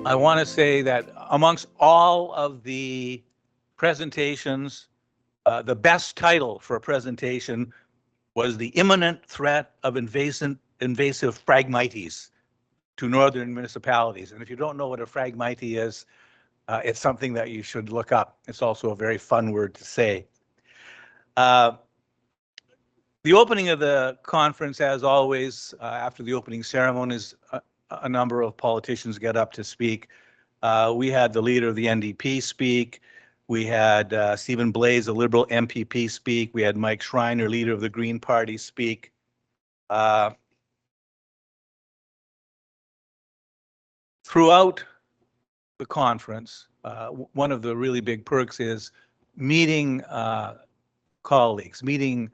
I want to say that amongst all of the presentations, the best title for a presentation was The Imminent Threat of Invasive Phragmites to Northern Municipalities. And if you don't know what a phragmite is, it's something that you should look up. It's also a very fun word to say. The opening of the conference, as always, after the opening ceremonies, a number of politicians get up to speak. We had the leader of the NDP speak. We had Stephen Blaise, a Liberal MPP, speak. We had Mike Schreiner, leader of the Green Party, speak. Throughout the conference, one of the really big perks is meeting colleagues, meeting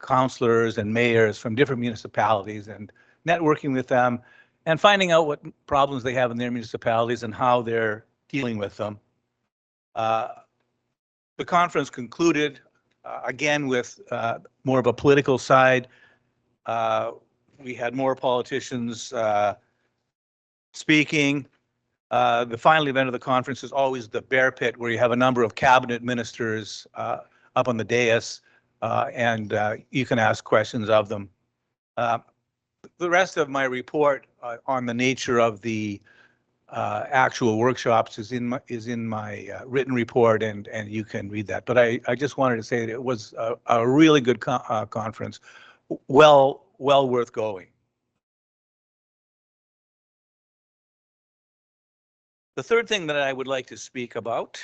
councillors and mayors from different municipalities and networking with them and finding out what problems they have in their municipalities and how they're dealing with them. The conference concluded again with more of a political side. We had more politicians speaking. The final event of the conference is always the bear pit, where you have a number of cabinet ministers up on the dais, and you can ask questions of them. The rest of my report on the nature of the actual workshops is in my written report, and you can read that. But I just wanted to say that it was a really good conference, well worth going. The third thing that I would like to speak about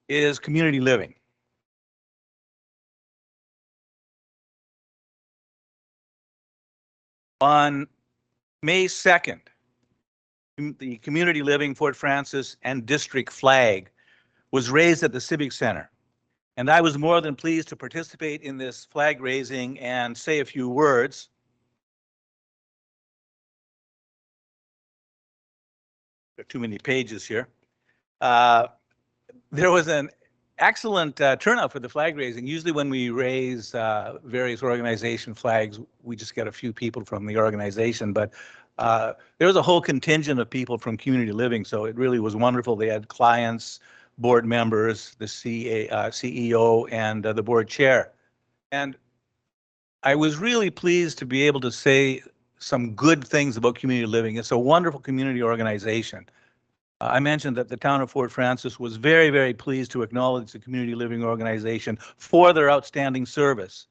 is community living. On May 2nd, the Community Living Fort Frances and District flag was raised at the Civic Center. And I was more than pleased to participate in this flag raising and say a few words. There are too many pages here. There was an excellent turnout for the flag raising. Usually when we raise various organization flags, we just get a few people from the organization, but there was a whole contingent of people from community living, so it really was wonderful. They had clients, board members, the CEO, and the board chair. And I was really pleased to be able to say some good things about community living. It's a wonderful community organization. I mentioned that the town of Fort Frances was very, very pleased to acknowledge the community living organization for their outstanding service.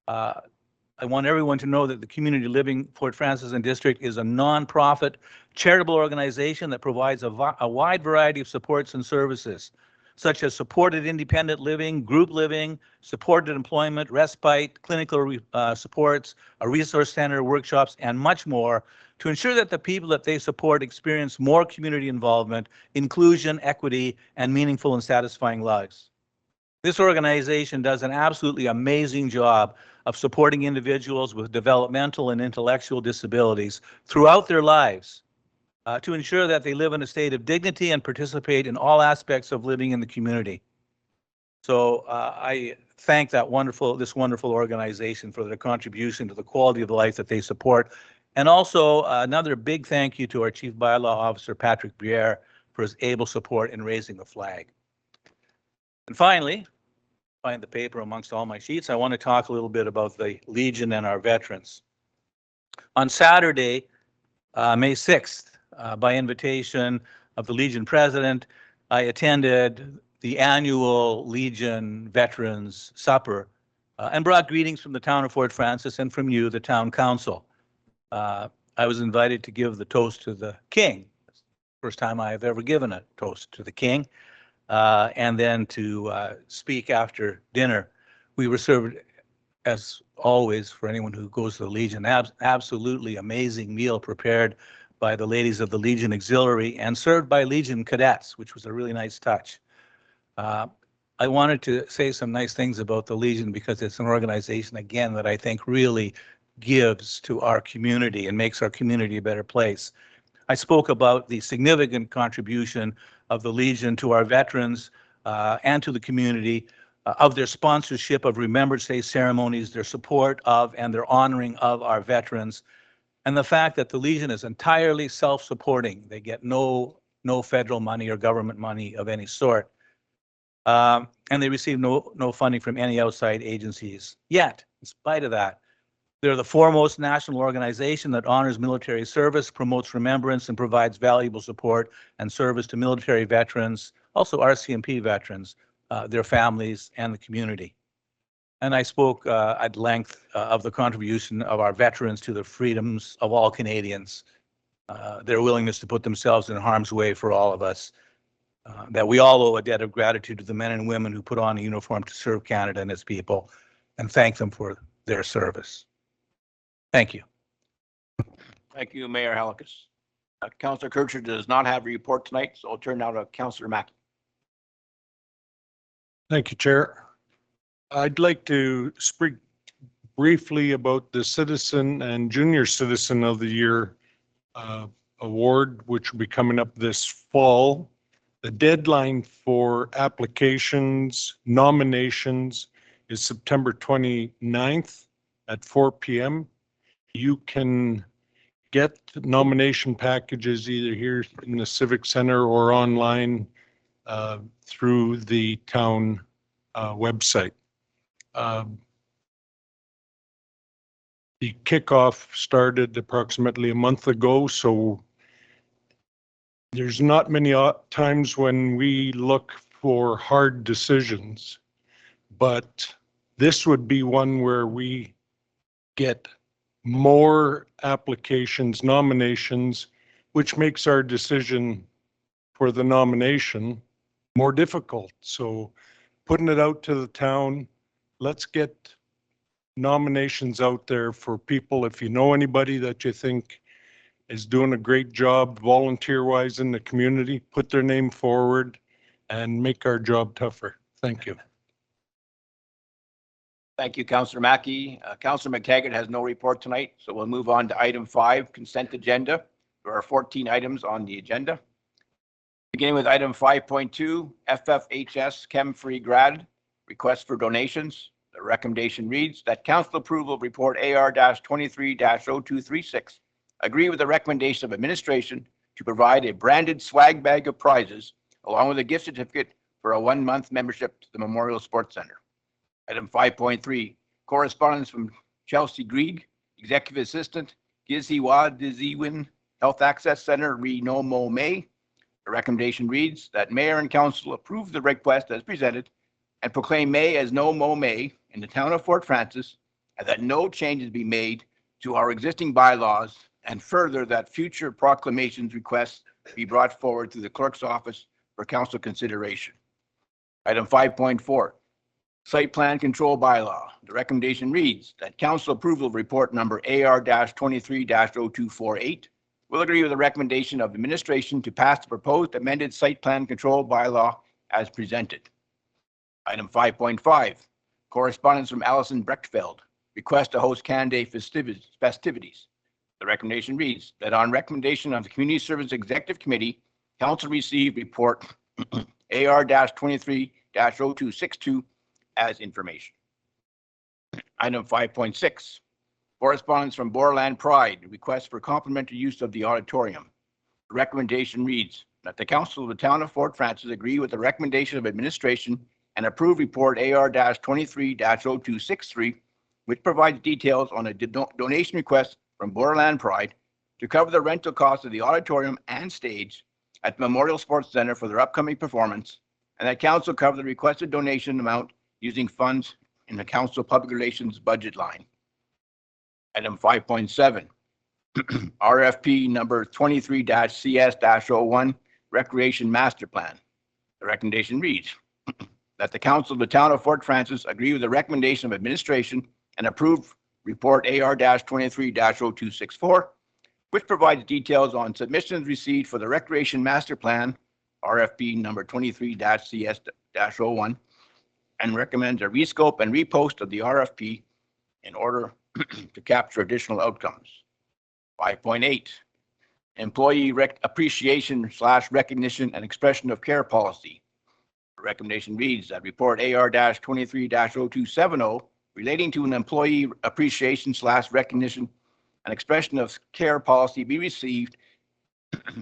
I want everyone to know that the Community Living Fort Frances and District is a nonprofit charitable organization that provides a wide variety of supports and services, such as supported independent living, group living, supported employment, respite, clinical supports, a resource center, workshops, and much more, to ensure that the people that they support experience more community involvement, inclusion, equity, and meaningful and satisfying lives. This organization does an absolutely amazing job of supporting individuals with developmental and intellectual disabilities throughout their lives to ensure that they live in a state of dignity and participate in all aspects of living in the community. So I thank this wonderful organization for their contribution to the quality of life that they support. And also another big thank you to our Chief Bylaw Officer, Patrick Briere, for his able support in raising the flag. And finally, find the paper amongst all my sheets, I want to talk a little bit about the Legion and our veterans. On Saturday, May 6th, by invitation of the Legion president, I attended the annual Legion Veterans Supper and brought greetings from the town of Fort Frances and from you, the town council. I was invited to give the toast to the King. First time I have ever given a toast to the King. And then to speak after dinner. We were served, as always, for anyone who goes to the Legion, absolutely amazing meal prepared by the ladies of the Legion Auxiliary and served by Legion cadets, which was a really nice touch. I wanted to say some nice things about the Legion because it's an organization, again, that I think really gives to our community and makes our community a better place. I spoke about the significant contribution of the Legion to our veterans and to the community of their sponsorship of Remembrance Day ceremonies, their support of and their honoring of our veterans, and the fact that the Legion is entirely self-supporting. They get no federal money or government money of any sort. And they receive no funding from any outside agencies. Yet, in spite of that, they're the foremost national organization that honors military service, promotes remembrance, and provides valuable support and service to military veterans, also RCMP veterans, their families, and the community. And I spoke at length of the contribution of our veterans to the freedoms of all Canadians, their willingness to put themselves in harm's way for all of us, that we all owe a debt of gratitude to the men and women who put on a uniform to serve Canada and its people, and thank them for their service. Thank you. Thank you, Mayor Helikas. Councillor Kircher does not have a report tonight, so I'll turn now to Councillor Mackey. Thank you, Chair. I'd like to speak briefly about the Citizen and Junior Citizen of the Year award, which will be coming up this fall. The deadline for applications, nominations is September 29th at 4 p.m. You can get nomination packages either here in the Civic Center or online through the town website. The kickoff started approximately a month ago, so there's not many times when we look for hard decisions, but this would be one where we get more applications, nominations, which makes our decision for the nomination more difficult. So putting it out to the town, let's get nominations out there for people. If you know anybody that you think is doing a great job volunteer-wise in the community, put their name forward and make our job tougher. Thank you. Thank you, Councillor Mackey. Councillor McTaggart has no report tonight, so we'll move on to item 5, consent agenda. There are 14 items on the agenda. Beginning with item 5.2, FFHS Chem-Free Grad, request for donations. The recommendation reads that council approval of report AR-23-0236 agree with the recommendation of administration to provide a branded swag bag of prizes along with a gift certificate for a 1-month membership to the Memorial Sports Centre. Item 5.3, correspondence from Chelsea Grieg, Executive Assistant, Giziwa Diziwin Health Access Centre, Renomo May. The recommendation reads that Mayor and Council approve the request as presented and proclaim May as No Mo May in the town of Fort Frances, and that no changes be made to our existing bylaws, and further that future proclamations requests be brought forward to the clerk's office for council consideration. Item 5.4, site plan control bylaw. The recommendation reads that council approval of report number AR-23-0248 will agree with the recommendation of administration to pass the proposed amended site plan control bylaw as presented. Item 5.5, correspondence from Alison Brechtfeld, request to host Canada Day festivities. The recommendation reads that on recommendation of the Community Service Executive Committee, council received report AR-23-0262 as information. Item 5.6, correspondence from Borderland Pride, request for complimentary use of the auditorium. The recommendation reads that the council of the town of Fort Frances agree with the recommendation of administration and approve report AR-23-0263, which provides details on a donation request from Borderland Pride to cover the rental cost of the auditorium and stage at Memorial Sports Centre for their upcoming performance, and that council cover the requested donation amount using funds in the council public relations budget line. Item 5.7, RFP number 23-CS-01, Recreation Master Plan. The recommendation reads that the council of the town of Fort Frances agree with the recommendation of administration and approve report AR-23-0264, which provides details on submissions received for the Recreation Master Plan, RFP number 23-CS-01, and recommends a rescope and repost of the RFP in order to capture additional outcomes. 5.8, employee appreciation / recognition and expression of care policy. The recommendation reads that report AR-23-0270 relating to an employee appreciation / recognition and expression of care policy be received,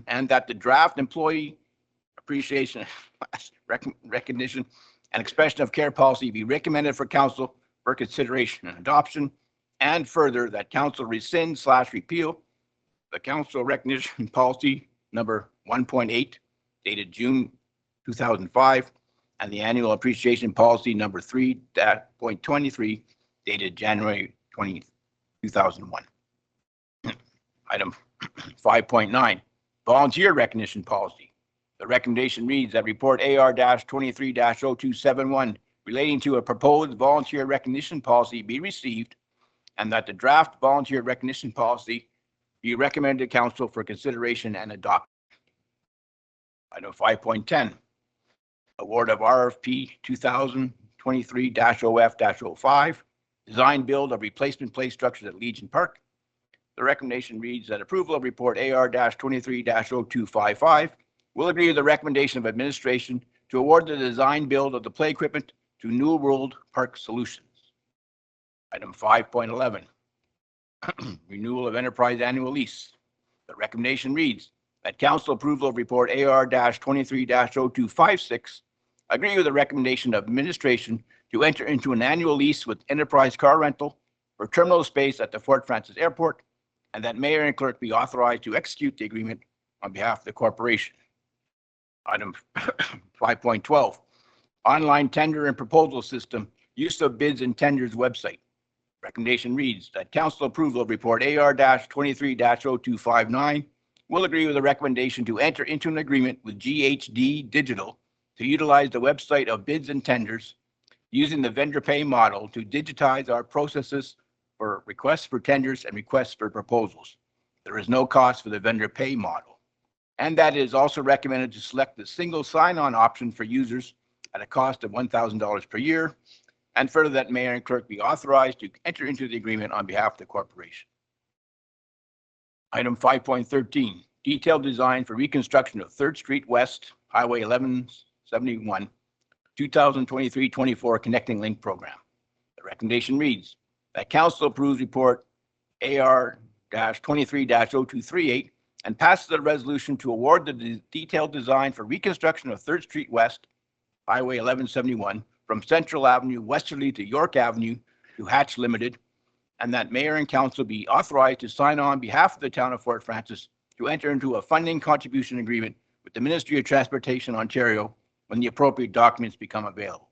and that the draft employee appreciation / recognition and expression of care policy be recommended for council for consideration and adoption, and further that council rescind / repeal the council recognition policy number 1.8 dated June 2005 and the annual appreciation policy number 3.23 dated January 2001. Item 5.9, volunteer recognition policy. The recommendation reads that report AR-23-0271 relating to a proposed volunteer recognition policy be received, and that the draft volunteer recognition policy be recommended to council for consideration and adoption. Item 5.10, award of RFP 2023-OF-05, design build of replacement play structures at Legion Park. The recommendation reads that approval of report AR-23-0255 will agree to the recommendation of administration to award the design build of the play equipment to New World Park Solutions. Item 5.11, renewal of enterprise annual lease. The recommendation reads that council approval of report AR-23-0256 agree with the recommendation of administration to enter into an annual lease with Enterprise Car Rental for terminal space at the Fort Frances Airport, and that mayor and clerk be authorized to execute the agreement on behalf of the corporation. Item 5.12, online tender and proposal system, use of bids and tenders website. Recommendation reads that council approval of report AR-23-0259 will agree with the recommendation to enter into an agreement with GHD Digital to utilize the website of bids and tenders using the vendor pay model to digitize our processes for requests for tenders and requests for proposals. There is no cost for the vendor pay model. And that it is also recommended to select the single sign-on option for users at a cost of $1,000 per year, and further that mayor and clerk be authorized to enter into the agreement on behalf of the corporation. Item 5.13, detailed design for reconstruction of 3rd Street West, Highway 1171, 2023-24 Connecting Link Program. The recommendation reads that council approves report AR-23-0238 and passes a resolution to award the detailed design for reconstruction of 3rd Street West, Highway 1171, from Central Avenue westerly to York Avenue to Hatch Limited, and that mayor and council be authorized to sign on behalf of the town of Fort Frances to enter into a funding contribution agreement with the Ministry of Transportation Ontario when the appropriate documents become available.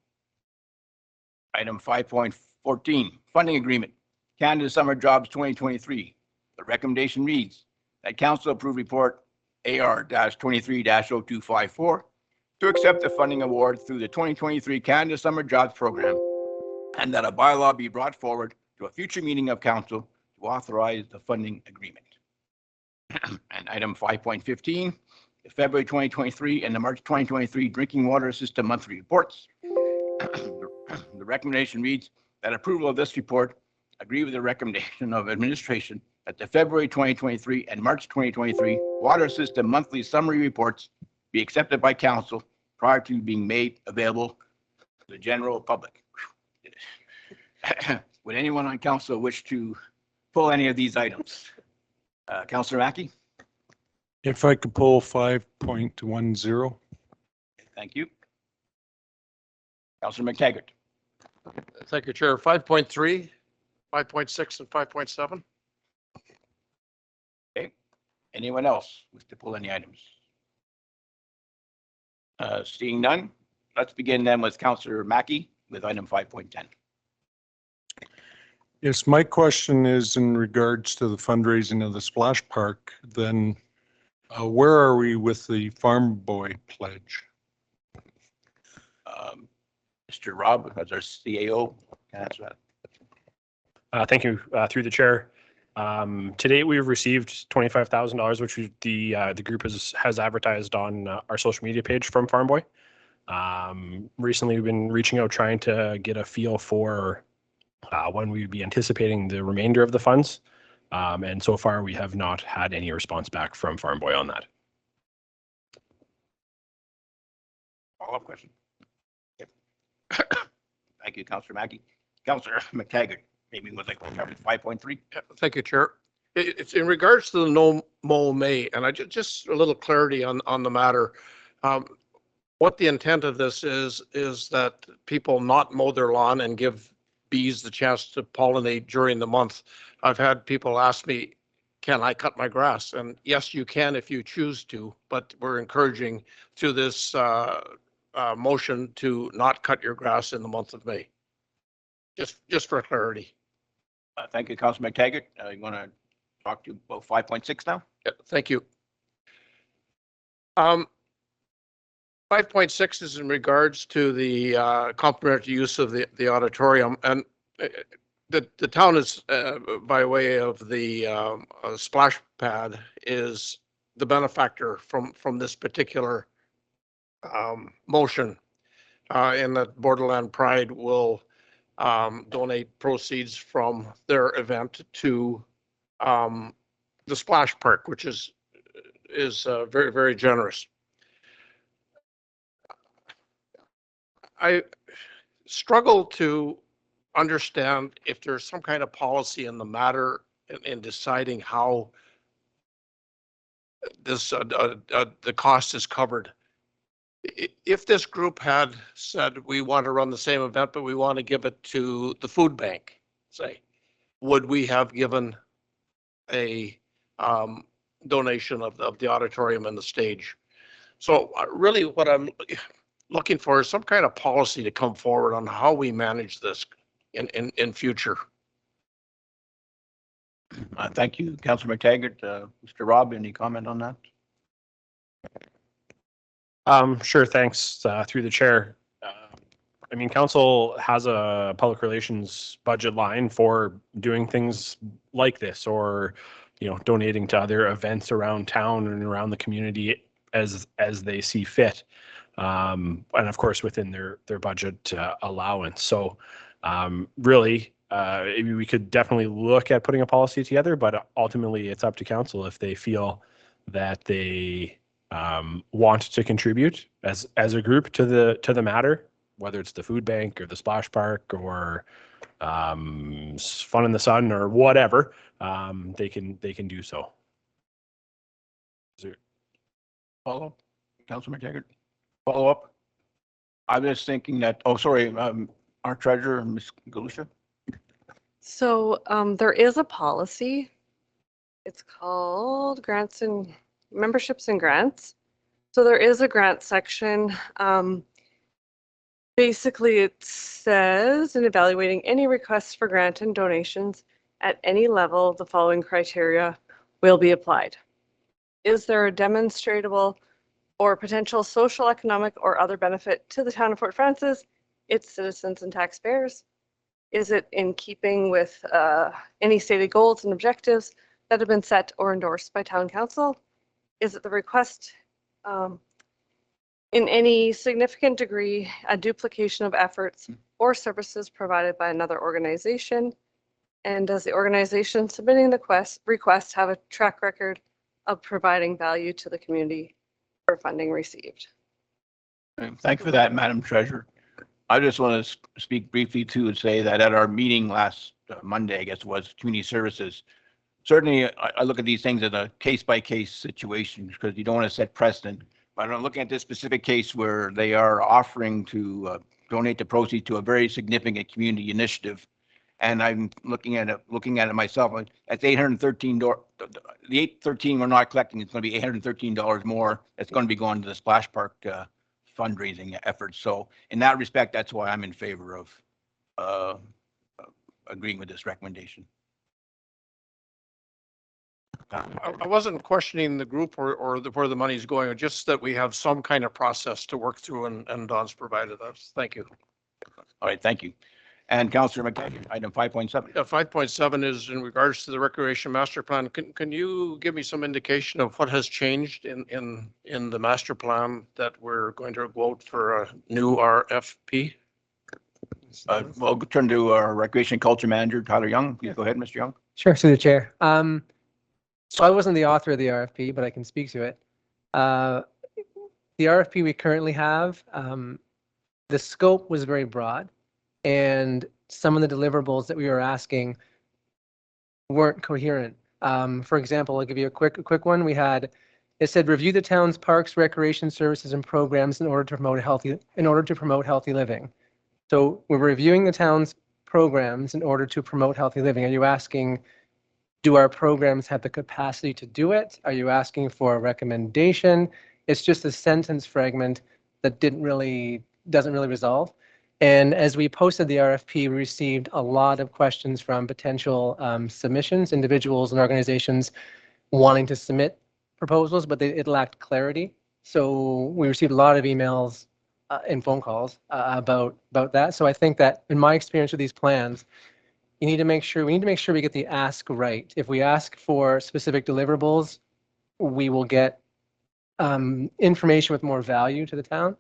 Item 5.14, funding agreement, Canada Summer Jobs 2023. The recommendation reads that council approve report AR-23-0254 to accept the funding award through the 2023 Canada Summer Jobs Program, and that a bylaw be brought forward to a future meeting of council to authorize the funding agreement. And item 5.15, the February 2023 and the March 2023 drinking water system monthly reports. The recommendation reads that approval of this report agree with the recommendation of administration that the February 2023 and March 2023 water system monthly summary reports be accepted by council prior to being made available to the general public. Would anyone on council wish to pull any of these items? Councillor Mackey? If I could pull 5.10. Thank you. Councillor McTaggart? Thank you, Chair. 5.3, 5.6, and 5.7. Okay. Anyone else wish to pull any items? Seeing none, let's begin then with Councillor Mackey with item 5.10. Yes, my question is in regards to the fundraising of the splash park, then where are we with the Farm Boy pledge? Mr. Rob, as our CAO, can answer that. Thank you. Through the chair. To date, we've received $25,000, which the group has advertised on our social media page from Farm Boy. Recently, we've been reaching out trying to get a feel for when we'd be anticipating the remainder of the funds. And so far, we have not had any response back from Farm Boy on that. Follow-up question. Thank you, Councillor Mackey. Councillor McTaggart, maybe would like to cover 5.3. Yeah, thank you, Chair. It's in regards to the no mow May, and I just a little clarity on the matter. What the intent of this is that people not mow their lawn and give bees the chance to pollinate during the month. I've had people ask me, can I cut my grass? And yes, you can if you choose to, but we're encouraging through this motion to not cut your grass in the month of May. Just for clarity. Thank you, Councillor McTaggart. You want to talk to about 5.6 now? Yeah, thank you. 5.6 is in regards to the complimentary use of the auditorium, and the town is by way of the splash pad is the benefactor from this particular motion, in that Borderland Pride will donate proceeds from their event to the splash park, which is very, very generous. I struggle to understand if there's some kind of policy in the matter in deciding how this the cost is covered. If this group had said we want to run the same event, but we want to give it to the food bank, say, would we have given a donation of the auditorium and the stage? So really what I'm looking for is some kind of policy to come forward on how we manage this in future. Thank you, Councillor McTaggart. Mr. Robb, any comment on that? Sure, thanks, through the chair. I mean, council has a public relations budget line for doing things like this, or, you know, donating to other events around town and around the community as they see fit. And of course, within their budget allowance. So really, we could definitely look at putting a policy together, but ultimately it's up to council if they feel that they want to contribute as a group to the matter, whether it's the food bank or the splash park or Fun in the Sun or whatever. They can do so. Follow up, Councillor McTaggart. Follow up. I was thinking that, oh, sorry, our treasurer, Ms. Galusha. So there is a policy. It's called grants and memberships and grants. So there is a grant section. Basically, it says in evaluating any requests for grant and donations at any level, the following criteria will be applied. Is there a demonstrable or potential social, economic, or other benefit to the town of Fort Frances, its citizens and taxpayers? Is it in keeping with any stated goals and objectives that have been set or endorsed by town council? Is it the request in any significant degree a duplication of efforts or services provided by another organization? And does the organization submitting the request have a track record of providing value to the community for funding received? Thank you for that, Madam Treasurer. I just want to speak briefly too and say that at our meeting last Monday, I guess it was, Community Services, certainly I look at these things as a case-by-case situation because you don't want to set precedent. But I'm looking at this specific case where they are offering to donate the proceeds to a very significant community initiative. And I'm looking at it myself. That's $813. The $813 we're not collecting. It's going to be $813 more. It's going to be going to the splash park fundraising efforts. So in that respect, that's why I'm in favor of agreeing with this recommendation. I wasn't questioning the group or where the money is going, just that we have some kind of process to work through, and Don's provided us. Thank you. All right, thank you. And Councillor McTaggart, item 5.7. 5.7 is in regards to the recreation master plan. Can you give me some indication of what has changed in the master plan that we're going to vote for a new RFP? We'll turn to our recreation and culture manager, Tyler Young. Please go ahead, Mr. Young. Sure, through the chair. So I wasn't the author of the RFP, but I can speak to it. The RFP we currently have the scope was very broad, and some of the deliverables that we were asking weren't coherent. For example, I'll give you a quick one. It said review the town's parks, recreation services, and programs in order to promote healthy living. So we're reviewing the town's programs in order to promote healthy living. Are you asking, do our programs have the capacity to do it? Are you asking for a recommendation? It's just a sentence fragment that doesn't really resolve. And as we posted the RFP, we received a lot of questions from potential submissions, individuals and organizations wanting to submit proposals, but it lacked clarity. So we received a lot of emails and phone calls about that. So I think that in my experience with these plans, we need to make sure we get the ask right. If we ask for specific deliverables, we will get information with more value to the town.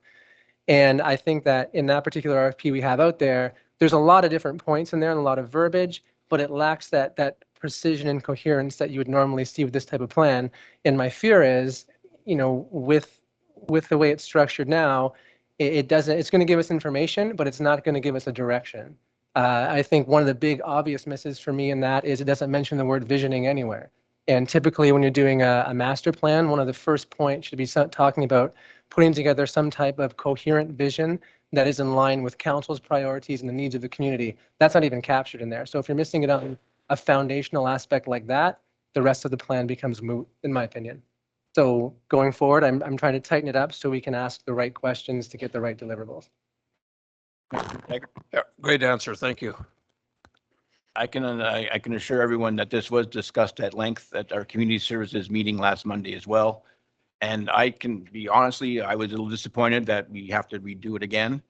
And I think that in that particular RFP we have out there, there's a lot of different points in there and a lot of verbiage, but it lacks that precision and coherence that you would normally see with this type of plan. And my fear is, with the way it's structured now, it's going to give us information, but it's not going to give us a direction. I think one of the big obvious misses for me in that is it doesn't mention the word visioning anywhere. And typically when you're doing a master plan, one of the first points should be talking about putting together some type of coherent vision that is in line with council's priorities and the needs of the community. That's not even captured in there. So if you're missing it on a foundational aspect like that, the rest of the plan becomes moot, in my opinion. So going forward, I'm trying to tighten it up so we can ask the right questions to get the right deliverables. Yeah, great answer. Thank you. I can assure everyone that this was discussed at length at our community services meeting last Monday as well. And I can be honestly, I was a little disappointed that we have to redo it again.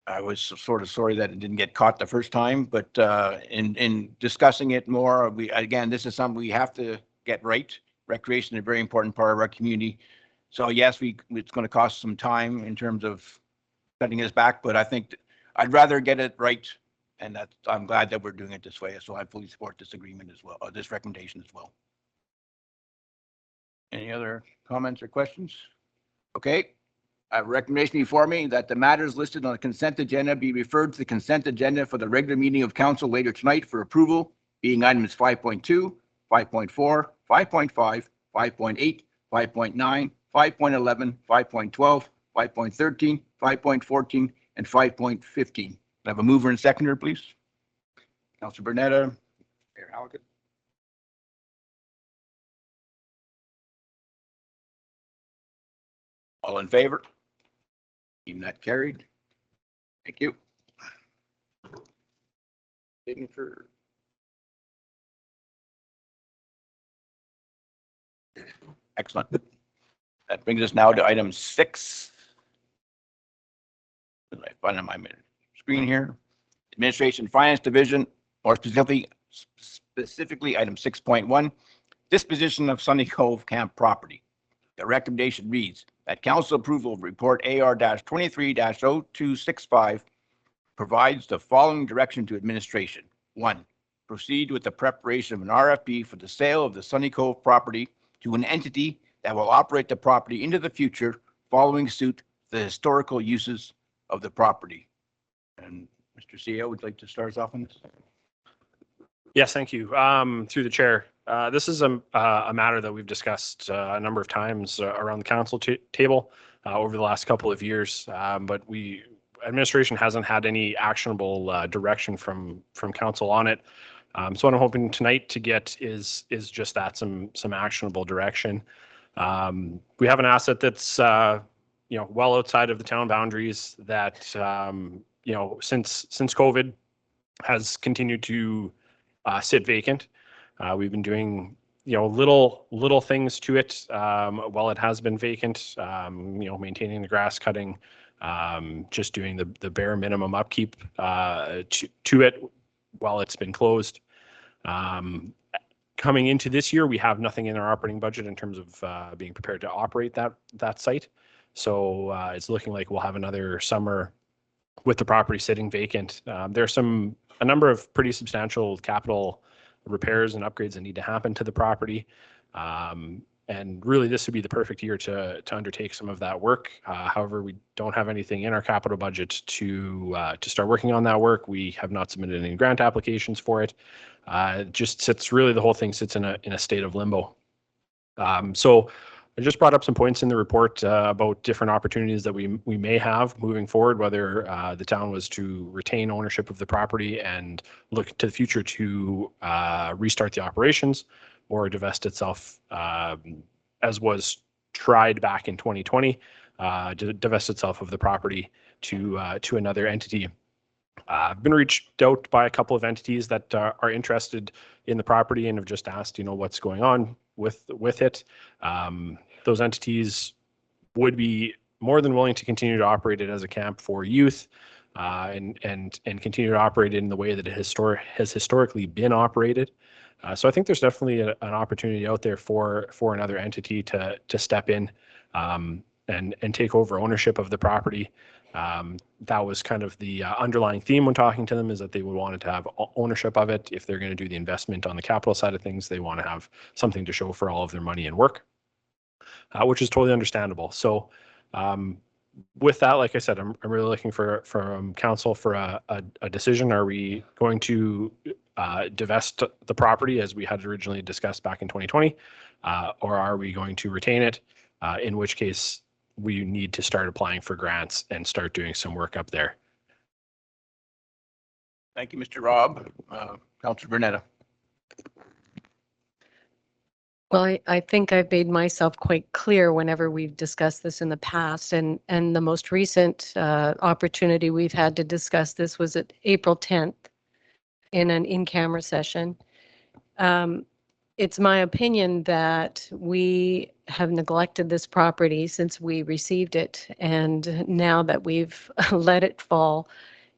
I was sort of sorry that it didn't get caught the first time, but in discussing it more, this is something we have to get right. Recreation is a very important part of our community. So yes, it's going to cost some time in terms of cutting this back, but I think I'd rather get it right. And I'm glad that we're doing it this way. So I fully support this agreement as well, or this recommendation as well. Any other comments or questions? Okay. I have a recommendation before me that the matters listed on the consent agenda be referred to the consent agenda for the regular meeting of council later tonight for approval, being items 5.2, 5.4, 5.5, 5.8, 5.9, 5.11, 5.12, 5.13, 5.14, and 5.15. I have a mover and seconder, please. Councilor Bernetta, Mayor Halleck. All in favor? Even that carried. Thank you. Signature. Excellent. That brings us now to item 6. I find on my screen here. Administration Finance Division, or specifically item 6.1, disposition of Sunny Cove Camp property. The recommendation reads that council approval of report AR-23-0265 provides the following direction to administration. 1, proceed with the preparation of an RFP for the sale of the Sunny Cove property to an entity that will operate the property into the future, following suit the historical uses of the property. And Mr. CEO, would you like to start us off on this? Yes, thank you. Through the chair, this is a matter that we've discussed a number of times around the council table over the last couple of years, but administration hasn't had any actionable direction from council on it. So what I'm hoping tonight to get is just that, some actionable direction. We have an asset that's well outside of the town boundaries that since COVID has continued to sit vacant. We've been doing little things to it while it has been vacant. Maintaining the grass cutting, just doing the bare minimum upkeep to it while it's been closed. Coming into this year, we have nothing in our operating budget in terms of being prepared to operate that site. So it's looking like we'll have another summer with the property sitting vacant. There's a number of pretty substantial capital repairs and upgrades that need to happen to the property. And and really this would be the perfect year to undertake some of that work. However, we don't have anything in our capital budget to start working on that work. We have not submitted any grant applications for it. It just sits, really the whole thing sits in a state of limbo. So I just brought up some points in the report about different opportunities that we may have moving forward, whether the town was to retain ownership of the property and look to the future to restart the operations, or divest itself, as was tried back in 2020, to divest itself of the property to another entity. I've been reached out by a couple of entities that are interested in the property and have just asked, what's going on with it. Those entities would be more than willing to continue to operate it as a camp for youth, and continue to operate it in the way that it has historically been operated. So I think there's definitely an opportunity out there for another entity to step in and take over ownership of the property. That was kind of the underlying theme when talking to them, is that they would want to have ownership of it. If they're going to do the investment on the capital side of things, they want to have something to show for all of their money and work, which is totally understandable. So with that, like I said, I'm really looking from council for a decision. Are we going to divest the property as we had originally discussed back in 2020, or are we going to retain it? In which case, we need to start applying for grants and start doing some work up there. Thank you, Mr. Robb. Councillor Bernetta. Well, I think I've made myself quite clear whenever we've discussed this in the past, and the most recent opportunity we've had to discuss this was at April 10th in an in-camera session. It's my opinion that we have neglected this property since we received it, and now that we've let it fall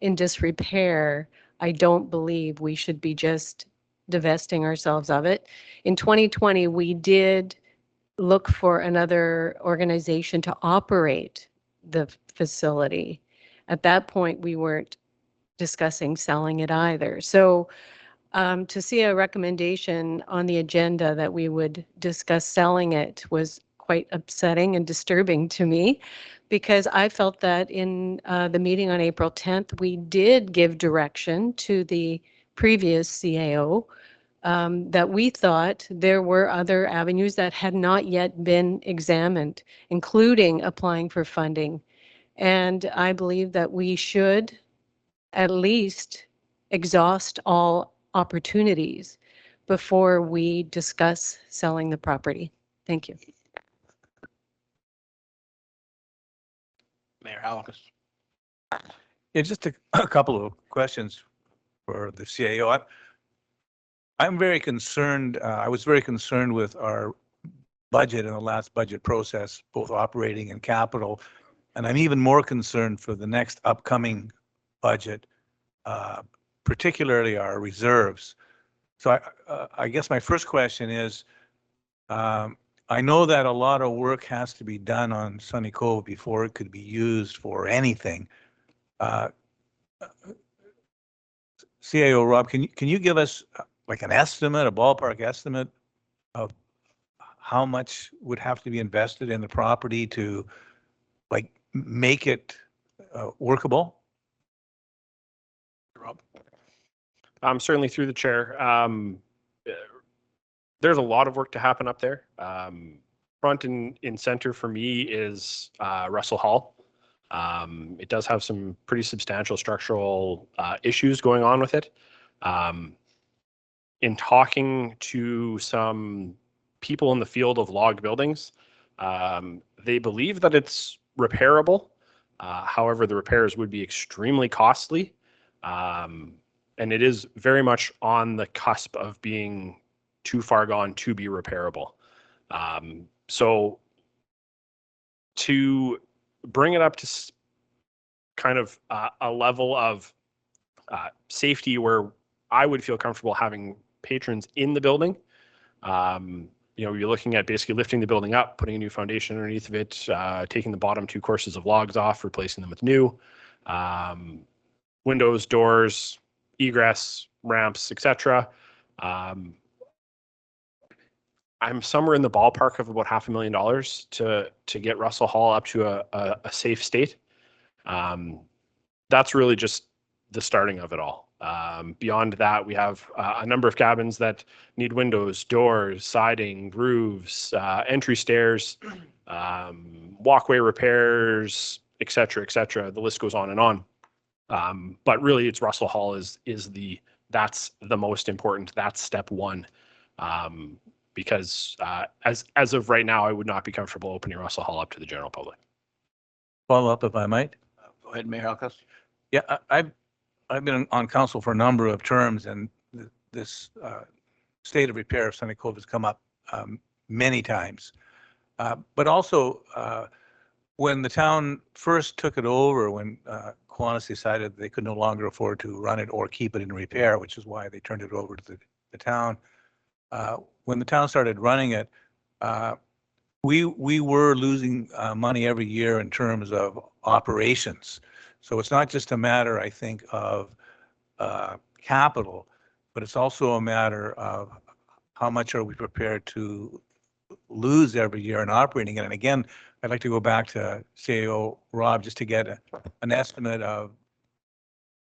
in disrepair, I don't believe we should be just divesting ourselves of it. In 2020, we did look for another organization to operate the facility. At that point, we weren't discussing selling it either. So to see a recommendation on the agenda that we would discuss selling it was quite upsetting and disturbing to me, because I felt that in the meeting on April 10th, we did give direction to the previous CAO that we thought there were other avenues that had not yet been examined, including applying for funding. And I believe that we should at least exhaust all opportunities before we discuss selling the property. Thank you. Mayor Halakas. Yeah, just a couple of questions for the CAO. I'm very concerned. I was very concerned with our budget in the last budget process, both operating and capital. And I'm even more concerned for the next upcoming budget, particularly our reserves. So I guess my first question is, I know that a lot of work has to be done on Sunny Cove before it could be used for anything. CAO Robb, can you give us like an estimate, a ballpark estimate of how much would have to be invested in the property to like make it workable? Robb. Certainly through the chair. There's a lot of work to happen up there. Front and center for me is Russell Hall. It does have some pretty substantial structural issues going on with it. In talking to some people in the field of logged buildings, they believe that it's repairable. However, the repairs would be extremely costly. And it is very much on the cusp of being too far gone to be repairable. So to bring it up to kind of a level of safety where I would feel comfortable having patrons in the building, you're looking at basically lifting the building up, putting a new foundation underneath of it, taking the bottom two courses of logs off, replacing them with new, windows, doors, egress, ramps, etc. I'm somewhere in the ballpark of about $500,000 to get Russell Hall up to a safe state. That's really just the starting of it all. Beyond that, we have a number of cabins that need windows, doors, siding, roofs, entry stairs, walkway repairs, et cetera, et cetera. The list goes on and on. But really, it's Russell Hall that's the most important. That's step one. Because as of right now, I would not be comfortable opening Russell Hall up to the general public. Follow up if I might. Go ahead, Mayor Halkus. Yeah, I've been on council for a number of terms, and this state of repair of Sunny Cove has come up many times. But also, when the town first took it over, when Kiwanis decided they could no longer afford to run it or keep it in repair, which is why they turned it over to the town. When the town started running it, we were losing money every year in terms of operations. So it's not just a matter, I think, of capital, but it's also a matter of how much are we prepared to lose every year in operating it. And again, I'd like to go back to CAO Rob just to get an estimate of,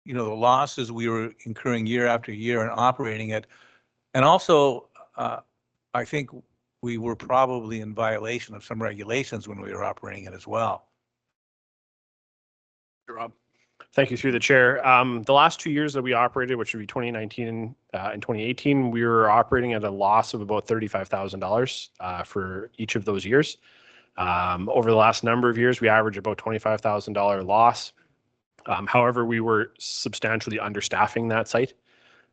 the losses we were incurring year after year in operating it. And also, I think we were probably in violation of some regulations when we were operating it as well. Rob. Thank you through the chair. The last 2 years that we operated, which would be 2019 and 2018, we were operating at a loss of about $35,000 for each of those years. Over the last number of years, we averaged about $25,000 loss. However, we were substantially understaffing that site.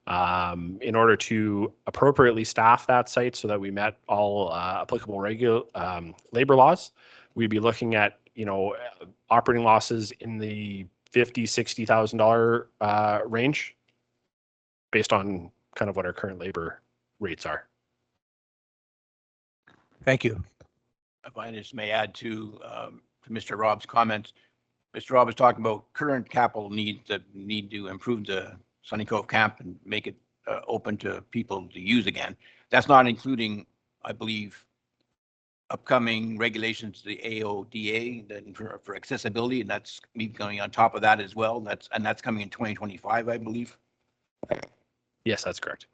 In order to appropriately staff that site so that we met all applicable labor laws, we'd be looking at operating losses in the $50,000-$60,000 range, based on kind of what our current labor rates are. Thank you. If I just may add to Mr. Rob's comments, Mr. Rob is talking about current capital needs that need to improve the Sunny Cove camp and make it open to people to use again. That's not including, I believe, upcoming regulations to the AODA for accessibility, and that's me going on top of that as well. That's coming in 2025, I believe. Yes, that's correct.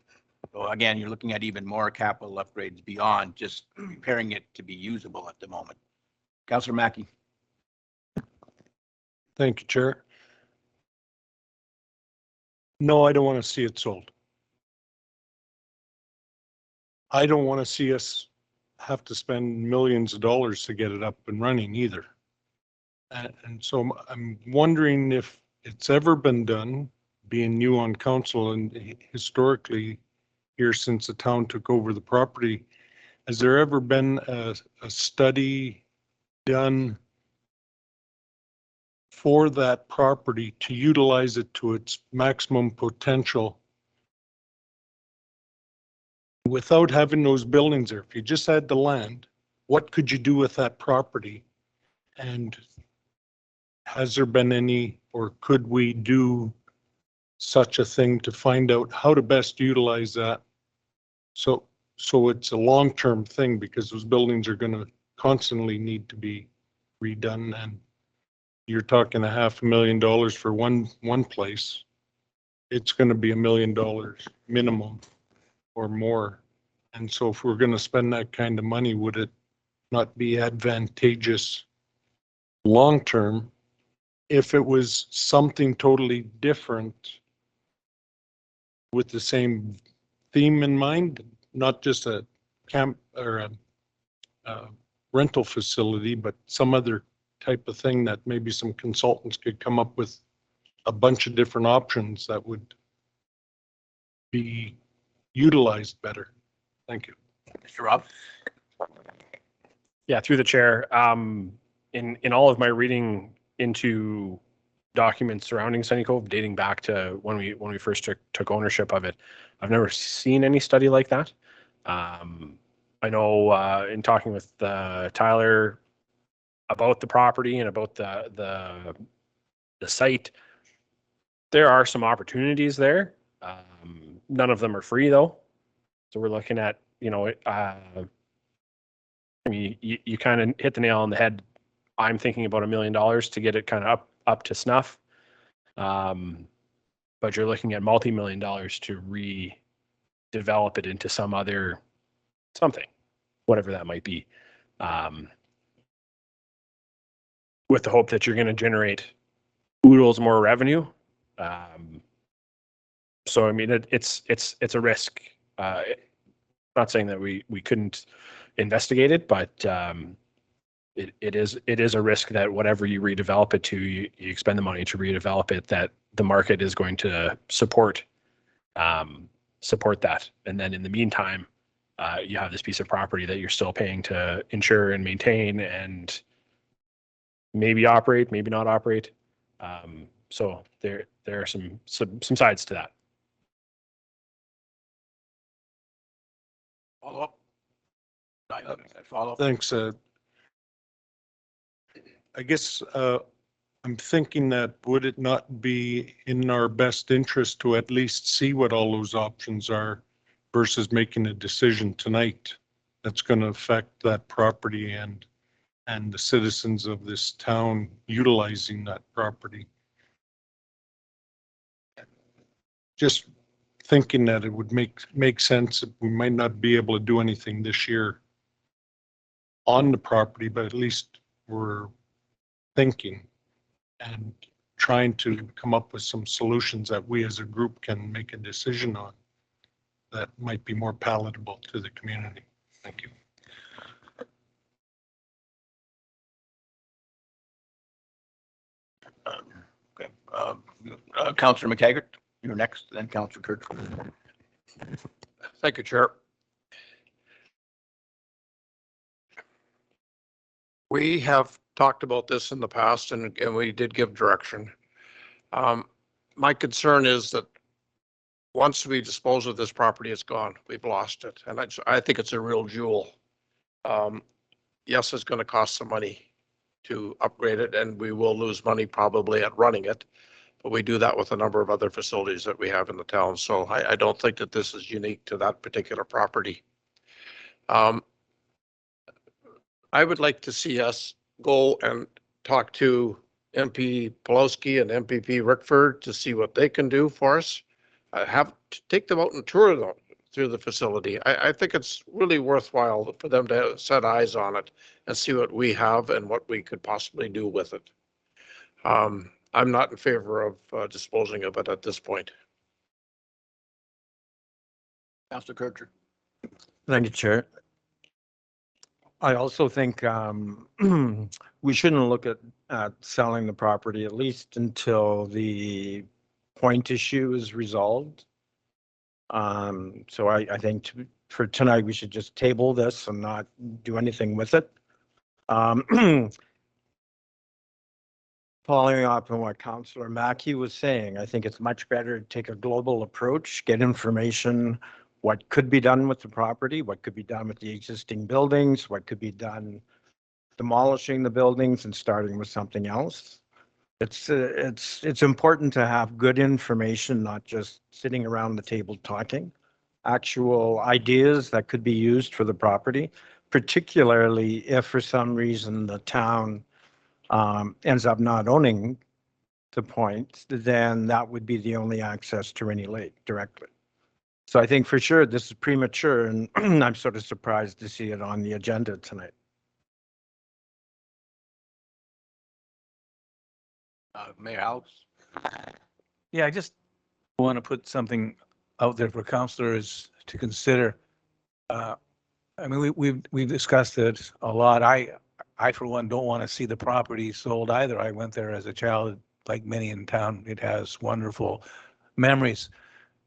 So again, you're looking at even more capital upgrades beyond just repairing it to be usable at the moment. Councillor Mackey. Thank you, Chair. No, I don't want to see it sold. I don't want to see us have to spend millions of dollars to get it up and running either. And so I'm wondering if it's ever been done, being new on council and historically here since the town took over the property, has there ever been a study done for that property to utilize it to its maximum potential without having those buildings there? If you just had the land, what could you do with that property? And has there been any, or could we do such a thing to find out how to best utilize that? So it's a long-term thing, because those buildings are going to constantly need to be redone, and you're talking $500,000 for one place. It's going to be $1 million minimum or more. And so if we're going to spend that kind of money, would it not be advantageous long-term if it was something totally different with the same theme in mind, not just a camp or a rental facility, but some other type of thing that maybe some consultants could come up with a bunch of different options that would be utilized better. Thank you. Mr. Rob. Yeah, through the chair. In all of my reading into documents surrounding Sunny Cove, dating back to when we first took ownership of it, I've never seen any study like that. I know in talking with Tyler about the property and about the site, there are some opportunities there. None of them are free though. So we're looking at, I mean, you kind of hit the nail on the head. I'm thinking about $1 million to get it kind of up to snuff. But you're looking at multi-million dollars to redevelop it into some other something, whatever that might be. With the hope that you're going to generate oodles more revenue. So I mean, it's a risk. Not saying that we couldn't investigate it, but it is a risk that whatever you redevelop it to, you expend the money to redevelop it, that the market is going to support that. And then in the meantime, you have this piece of property that you're still paying to insure and maintain and maybe operate, maybe not operate. So there are some sides to that. Follow up? Follow up? Thanks. I guess I'm thinking that would it not be in our best interest to at least see what all those options are versus making a decision tonight that's going to affect that property and the citizens of this town utilizing that property. Just thinking that it would make sense if we might not be able to do anything this year on the property, but at least we're thinking and trying to come up with some solutions that we as a group can make a decision on that might be more palatable to the community. Thank you. Okay. Councillor McTaggart, you're next, then Councillor Kurt. Thank you, Chair. We have talked about this in the past and we did give direction. My concern is that once we dispose of this property, it's gone. We've lost it. And I think it's a real jewel. Yes, it's going to cost some money to upgrade it, and we will lose money probably at running it. But we do that with a number of other facilities that we have in the town. So I don't think that this is unique to that particular property. I would like to see us go and talk to MP Pulowski and MPP Rickford to see what they can do for us. Have to take them out and tour them through the facility. I think it's really worthwhile for them to set eyes on it and see what we have and what we could possibly do with it. I'm not in favor of disposing of it at this point. Councillor Kurt. Thank you, Chair. I also think we shouldn't look at selling the property, at least until the point issue is resolved. So I think for tonight, we should just table this and not do anything with it. Following up on what Councillor Mackey was saying, I think it's much better to take a global approach, get information, what could be done with the property, what could be done with the existing buildings, what could be done demolishing the buildings and starting with something else. It's important to have good information, not just sitting around the table talking, actual ideas that could be used for the property, particularly if for some reason the town ends up not owning the point, then that would be the only access to Rainy Lake directly. So I think for sure this is premature, and I'm sort of surprised to see it on the agenda tonight. Mayor Alex. Yeah, I just want to put something out there for councillors to consider. I mean, we've discussed it a lot. I for one don't want to see the property sold either. I went there as a child, like many in town. It has wonderful memories,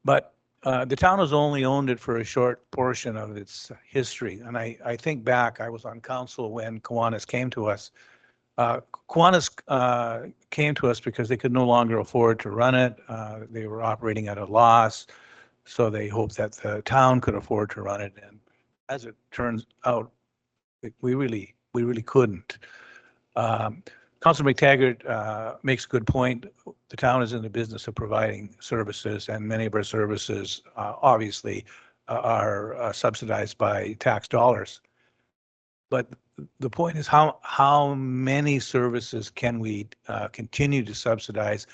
but the town has only owned it for a short portion of its history. And I think back, I was on council when Kiwanis came to us. Kiwanis came to us because they could no longer afford to run it. They were operating at a loss, so they hoped that the town could afford to run it. And as it turns out, we really couldn't. Councilor McTaggart makes a good point. The town is in the business of providing services, and many of our services obviously are subsidized by tax dollars. But the point is how many services can we continue to subsidize,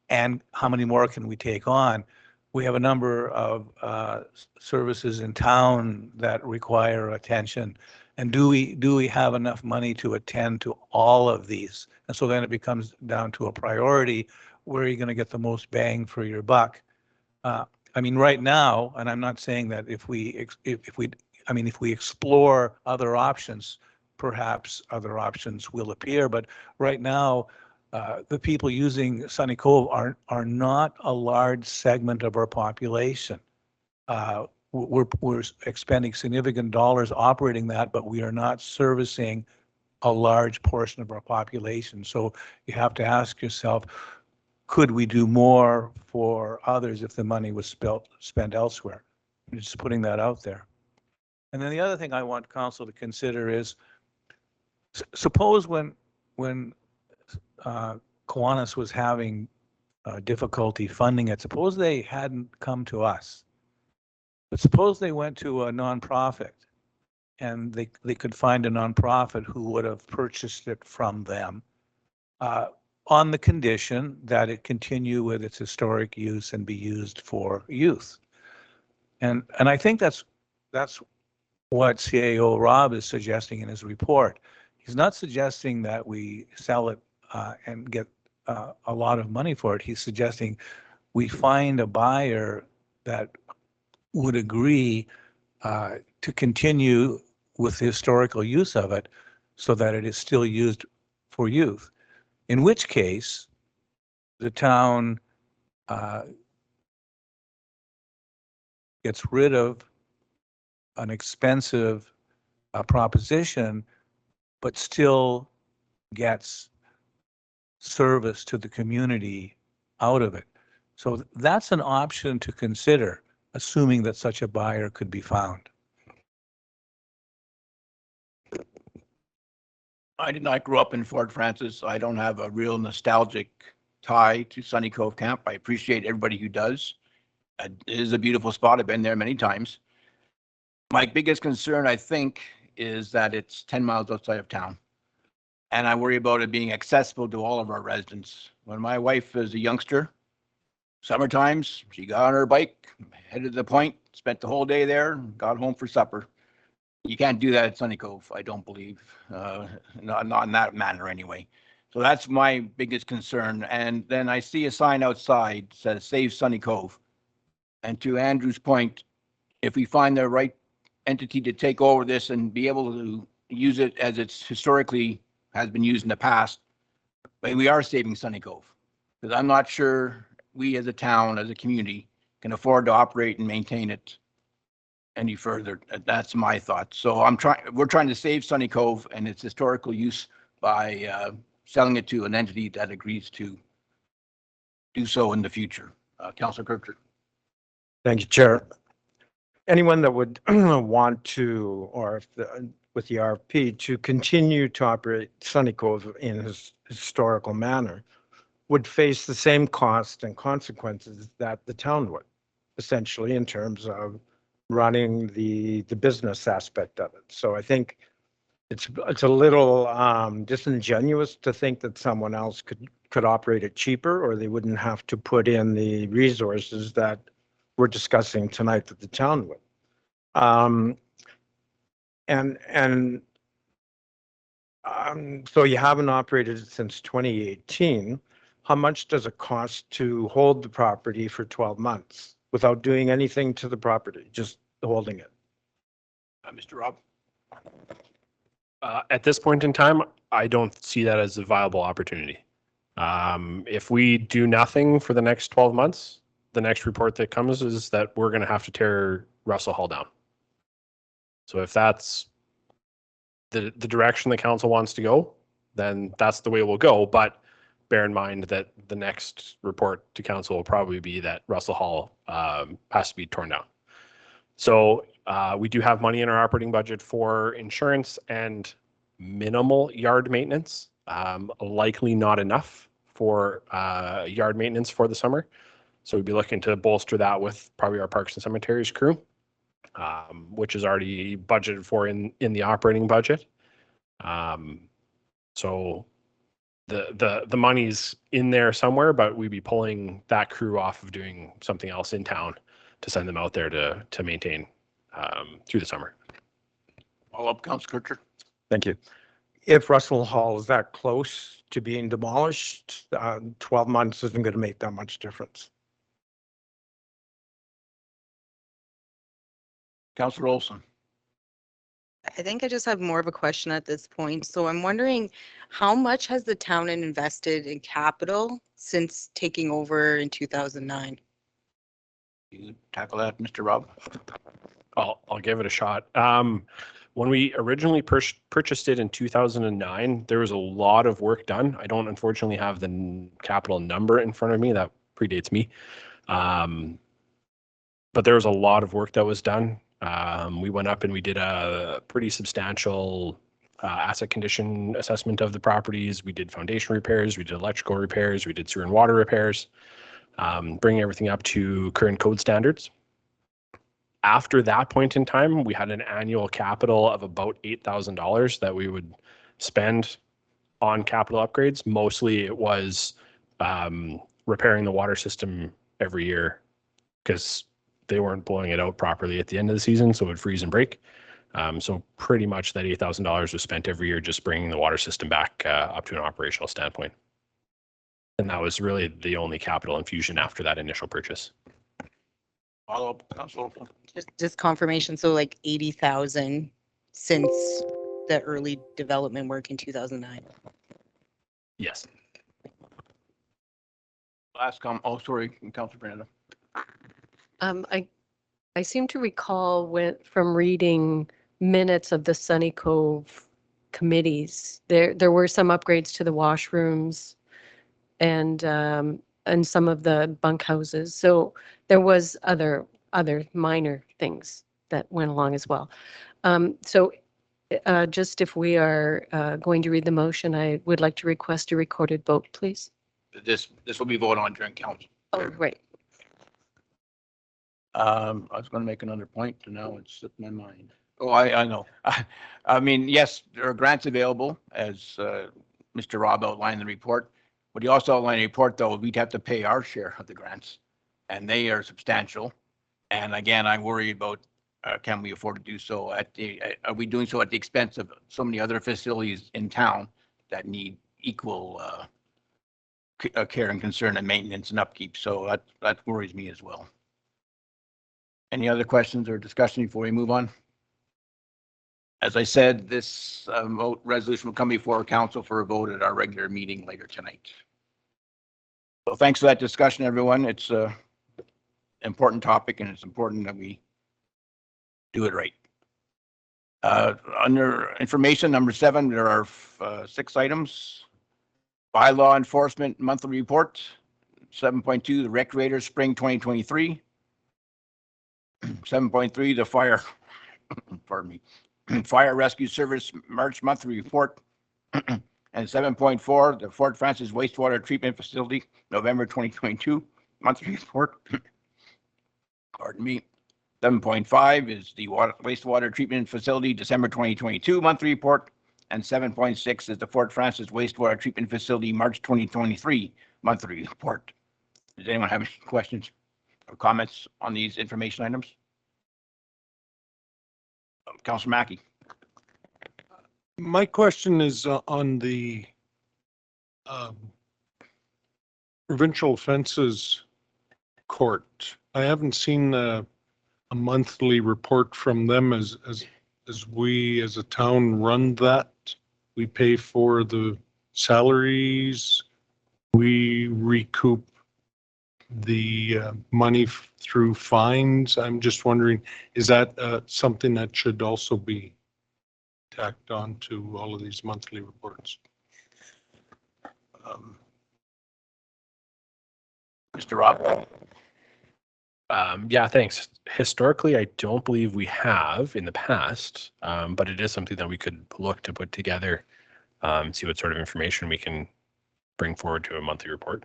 and how many more can we take on? We have a number of services in town that require attention. And do we have enough money to attend to all of these? And so then it becomes down to a priority. Where are you going to get the most bang for your buck? I mean, right now, and I'm not saying that if we explore other options, perhaps other options will appear. But right now, the people using Sunny Cove are not a large segment of our population. We're expending significant dollars operating that, but we are not servicing a large portion of our population. So you have to ask yourself, could we do more for others if the money was spent elsewhere? I'm just putting that out there. And then the other thing I want council to consider is, suppose when Kiwanis was having difficulty funding it, suppose they hadn't come to us, but suppose they went to a nonprofit and they could find a nonprofit who would have purchased it from them on the condition that it continue with its historic use and be used for youth. And I think that's what CAO Rob is suggesting in his report. He's not suggesting that we sell it and get a lot of money for it. He's suggesting we find a buyer that would agree to continue with the historical use of it so that it is still used for youth. In which case, the town gets rid of an expensive proposition, but still gets service to the community out of it. So that's an option to consider, assuming that such a buyer could be found. I did not grow up in Fort Francis. I don't have a real nostalgic tie to Sunny Cove Camp. I appreciate everybody who does. It is a beautiful spot. I've been there many times. My biggest concern, I think, is that it's 10 miles outside of town. And I worry about it being accessible to all of our residents. When my wife was a youngster, summer times, she got on her bike, headed to the point, spent the whole day there, got home for supper. You can't do that at Sunny Cove, I don't believe, not in that manner anyway. So that's my biggest concern. And then I see a sign outside that says Save Sunny Cove. And to Andrew's point, if we find the right entity to take over this and be able to use it as it's historically has been used in the past, but we are saving Sunny Cove. Because I'm not sure we as a town, as a community, can afford to operate and maintain it any further. That's my thought. So we're trying to save Sunny Cove and its historical use by selling it to an entity that agrees to do so in the future. Councillor Kirkland. Thank you, Chair. Anyone that would want to, or if with the RFP, to continue to operate Sunny Cove in his historical manner would face the same cost and consequences that the town would, essentially, in terms of running the business aspect of it. So I think it's a little disingenuous to think that someone else could operate it cheaper, or they wouldn't have to put in the resources that we're discussing tonight that the town would. So you haven't operated it since 2018. How much does it cost to hold the property for 12 months without doing anything to the property, just holding it? Mr. Rob. At this point in time, I don't see that as a viable opportunity. If we do nothing for the next 12 months, the next report that comes is that we're going to have to tear Russell Hall down. So if that's the direction the council wants to go, then that's the way we'll go. But bear in mind that the next report to council will probably be that Russell Hall has to be torn down. So we do have money in our operating budget for insurance and minimal yard maintenance, likely not enough for yard maintenance for the summer. So we'd be looking to bolster that with probably our Parks and Cemeteries crew, which is already budgeted for in the operating budget. So the money's in there somewhere, but we'd be pulling that crew off of doing something else in town to send them out there to maintain through the summer. Follow up, Councilor Kircher. Thank you. If Russell Hall is that close to being demolished, 12 months isn't going to make that much difference. Councilor Olson. I think I just have more of a question at this point. So I'm wondering, how much has the town invested in capital since taking over in 2009? You tackle that, Mr. Rob? I'll give it a shot. When we originally purchased it in 2009, there was a lot of work done. I don't unfortunately have the capital number in front of me. That predates me. But there was a lot of work that was done. We went up and we did a pretty substantial asset condition assessment of the properties. We did foundation repairs, we did electrical repairs, we did sewer and water repairs, bringing everything up to current code standards. After that point in time, we had an annual capital of about $8,000 that we would spend on capital upgrades. Mostly it was repairing the water system every year because they weren't blowing it out properly at the end of the season, so it would freeze and break. So pretty much that $8,000 was spent every year just bringing the water system back up to an operational standpoint. And that was really the only capital infusion after that initial purchase. Follow up, Councilor Olson. Just confirmation. So like 80,000 since the early development work in 2009. Yes. Oh, sorry, Councilor Brenda. I seem to recall from reading minutes of the Sunny Cove committees, there were some upgrades to the washrooms and some of the bunkhouses. So there was other minor things that went along as well. So just if we are going to read the motion, I would like to request a recorded vote, please. This will be voted on during council. Oh, right. I was going to make another point, and now it's slipped my mind. Oh, I know. I mean, yes, there are grants available, as Mr. Rob outlined in the report. But he also outlined in the report, though, we'd have to pay our share of the grants, and they are substantial. And again, I worry about can we afford to do so are we doing so at the expense of so many other facilities in town that need equal care and concern and maintenance and upkeep? So that worries me as well. Any other questions or discussion before we move on? As I said, this resolution will come before council for a vote at our regular meeting later tonight. So thanks for that discussion, everyone. It's an important topic, and it's important that we do it right. Under information number 7, there are 6 items. Bylaw enforcement monthly report. 7.2, the Recreator Spring 2023. 7.3, the fire, pardon me, Fire Rescue Service March monthly report. And 7.4, the Fort Frances Wastewater Treatment Facility November 2022 monthly report. Pardon me. 7.5 is the Wastewater Treatment Facility December 2022 monthly report. And 7.6 is the Fort Frances Wastewater Treatment Facility March 2023 monthly report. Does anyone have any questions or comments on these information items? Councilor Mackey. My question is on the provincial fences court. I haven't seen a monthly report from them as we as a town run that. We pay for the salaries. We recoup the money through fines. I'm just wondering, is that something that should also be tacked on to all of these monthly reports? Mr. Rob. Yeah, thanks. Historically, I don't believe we have in the past, but it is something that we could look to put together, see what sort of information we can bring forward to a monthly report,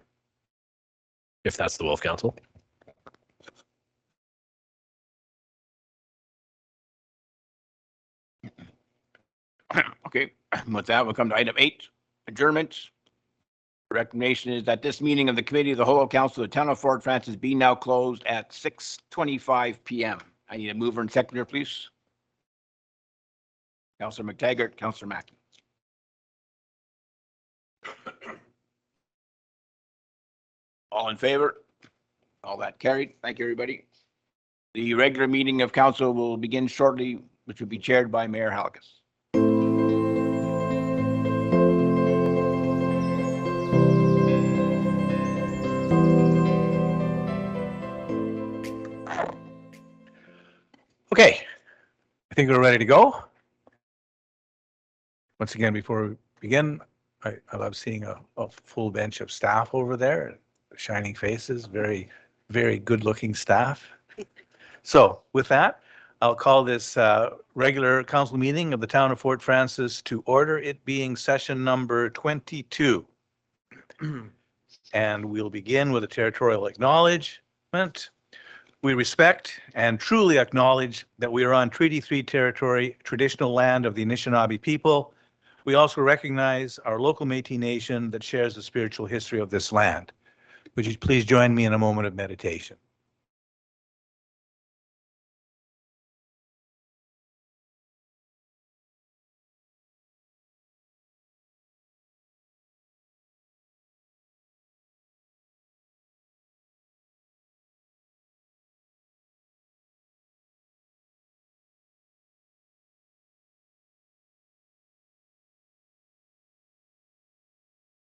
if that's the will of council. Okay, With that, we'll come to item 8, adjournment. The recommendation is that this meeting of the Committee of the Whole Council of the Town of Fort Frances be now closed at 6:25 p.m. I need a mover and seconder, please. Councillor McTaggart, Councillor Mackey. All in favor? All that carried. Thank you, everybody. The regular meeting of council will begin shortly, which will be chaired by Mayor Halkus. Okay, I think we're ready to go. Once again, before we begin, I love seeing a full bench of staff over there, shining faces, very, very good-looking staff. So with that, I'll call this regular council meeting of the town of Fort Frances to order, it being session number 22. And we'll begin with a territorial acknowledgement. We respect and truly acknowledge that we are on Treaty 3 territory, traditional land of the Anishinaabe people. We also recognize our local Métis Nation that shares the spiritual history of this land. Would you please join me in a moment of meditation?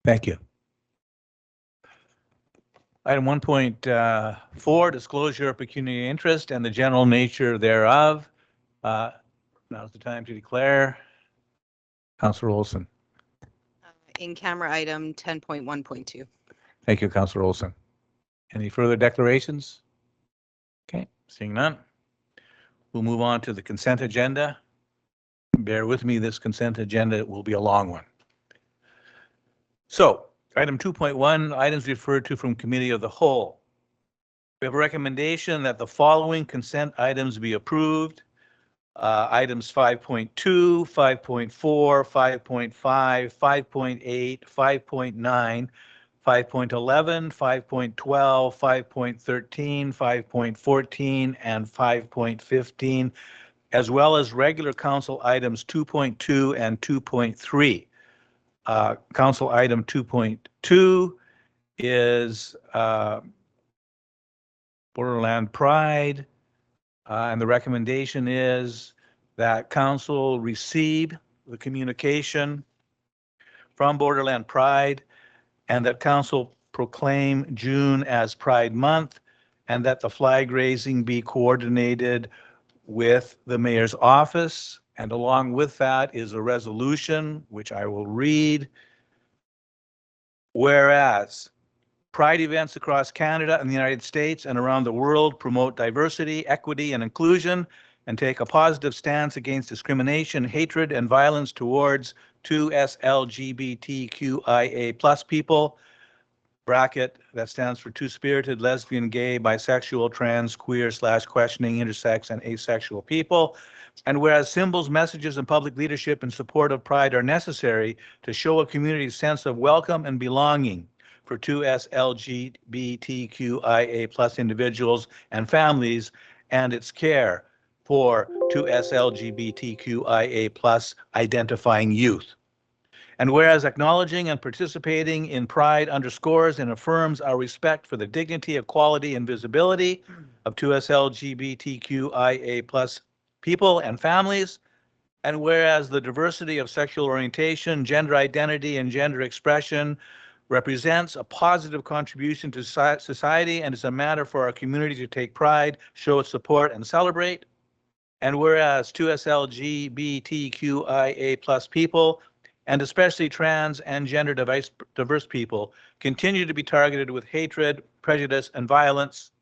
Thank you. Item 1.4, disclosure of pecuniary interest and the general nature thereof. Now's the time to declare. Councillor Olson. In camera item 10.1.2. Thank you, Councillor Olson. Any further declarations? Okay, seeing none. We'll move on to the consent agenda. Bear with me, this consent agenda will be a long one. So, item 2.1, items referred to from committee of the whole. We have a recommendation that the following consent items be approved. Items 5.2, 5.4, 5.5, 5.8, 5.9, 5.11, 5.12, 5.13, 5.14, and 5.15, as well as regular council items 2.2 and 2.3. Council item 2.2 is Borderland Pride, and the recommendation is that council receive the communication from Borderland Pride and that council proclaim June as Pride Month and that the flag raising be coordinated with the mayor's office. And along with that is a resolution, which I will read. Whereas Pride events across Canada and the United States and around the world promote diversity, equity, and inclusion and take a positive stance against discrimination, hatred, and violence towards 2S LGBTQIA+ people, bracket, that stands for two-spirited, lesbian, gay, bisexual, trans, queer / questioning, intersex, and asexual people. And whereas symbols, messages, and public leadership in support of Pride are necessary to show a community's sense of welcome and belonging for 2S LGBTQIA+ individuals and families, and its care for 2S LGBTQIA+ identifying youth. And whereas acknowledging and participating in Pride underscores and affirms our respect for the dignity, equality, and visibility of 2S LGBTQIA+ people and families, and whereas the diversity of sexual orientation, gender identity, and gender expression represents a positive contribution to society and is a matter for our community to take pride, show its support, and celebrate. And whereas 2S LGBTQIA+ people, and especially trans and gender diverse people, continue to be targeted with hatred, prejudice, and violence.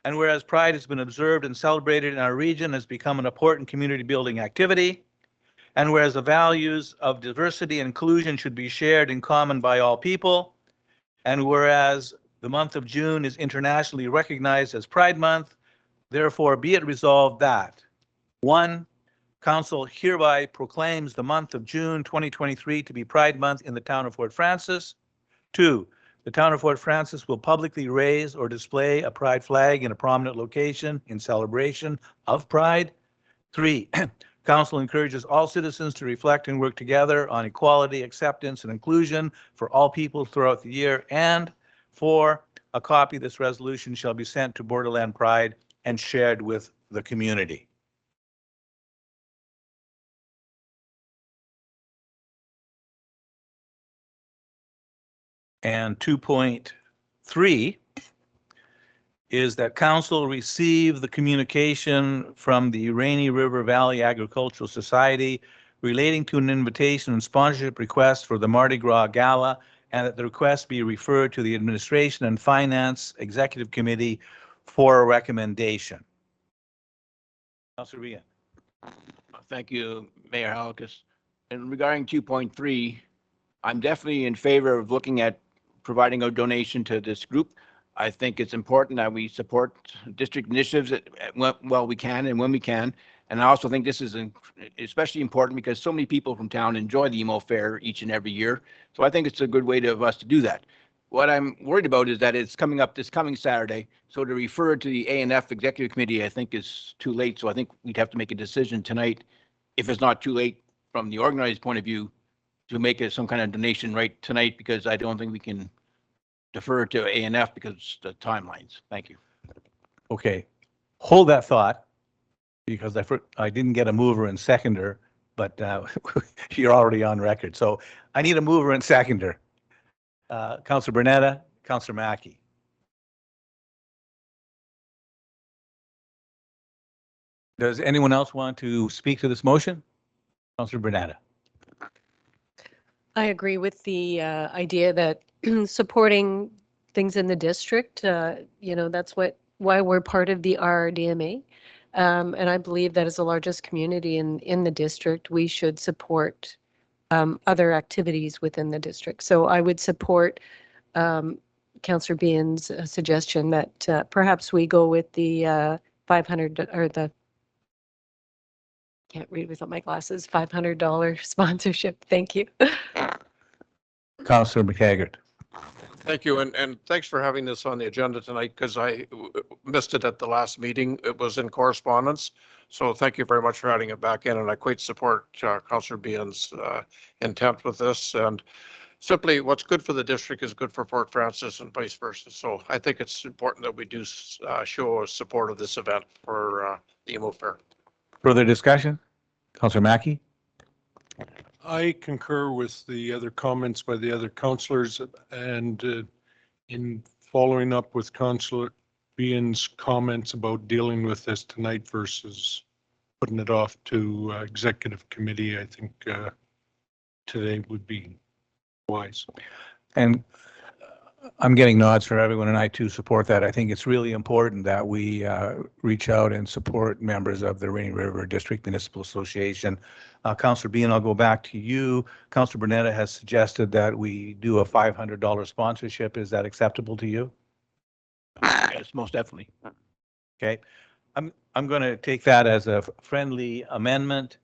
And whereas Pride has been observed and celebrated in our region, has become an important community building activity. And whereas the values of diversity and inclusion should be shared in common by all people. And whereas the month of June is internationally recognized as Pride Month, therefore be it resolved that 1, Council hereby proclaims the month of June 2023 to be Pride Month in the town of Fort Francis. 2, the town of Fort Francis will publicly raise or display a pride flag in a prominent location in celebration of Pride. 3, council encourages all citizens to reflect and work together on equality, acceptance, and inclusion for all people throughout the year. And 4, a copy of this resolution shall be sent to Borderland Pride and shared with the community. And 2.3 is that council receive the communication from the Rainy River Valley Agricultural Society relating to an invitation and sponsorship request for the Mardi Gras Gala, and that the request be referred to the Administration and Finance Executive Committee for a recommendation. Councilor Ian. Thank you, Mayor Halkus. And regarding 2.3, I'm definitely in favor of looking at providing a donation to this group. I think it's important that we support district initiatives well we can and when we can. And I also think this is especially important because so many people from town enjoy the emo fair each and every year. So I think it's a good way of us to do that. What I'm worried about is that it's coming up this coming Saturday. So to refer to the A&F Executive Committee, I think is too late. So I think we'd have to make a decision tonight, if it's not too late from the organized point of view, to make some kind of donation right tonight, because I don't think we can defer to A&F because the timelines. Thank you. Okay, hold that thought, because I didn't get a mover and seconder, but you're already on record. So I need a mover and seconder. Councilor Bernetta, Councilor Mackey. Does anyone else want to speak to this motion? Councilor Bernetta. I agree with the idea that supporting things in the district, that's why we're part of the RRDMA. And I believe that as the largest community in the district, we should support other activities within the district. So I would support Councillor Behan's suggestion that perhaps we go with the 500 or the can't read without my glasses, $500 sponsorship. Thank you. Councilor McTaggart. Thank you, and thanks for having this on the agenda tonight, because I missed it at the last meeting. It was in correspondence. So thank you very much for adding it back in, and I quite support Councillor Behan's intent with this. And simply what's good for the district is good for Fort Francis and vice versa. So I think it's important that we do show support of this event for the emo fair. Further discussion? Councilor Mackey? I concur with the other comments by the other councillors, and in following up with Councillor Behan's comments about dealing with this tonight versus putting it off to executive committee, I think today would be wise. And I'm getting nods from everyone, and I too support that. I think it's really important that we reach out and support members of the Rainy River District Municipal Association. Councillor Behan, I'll go back to you. Councillor Bernetta has suggested that we do a $500 sponsorship. Is that acceptable to you? Yes, most definitely. Okay, I'm going to take that as a friendly amendment.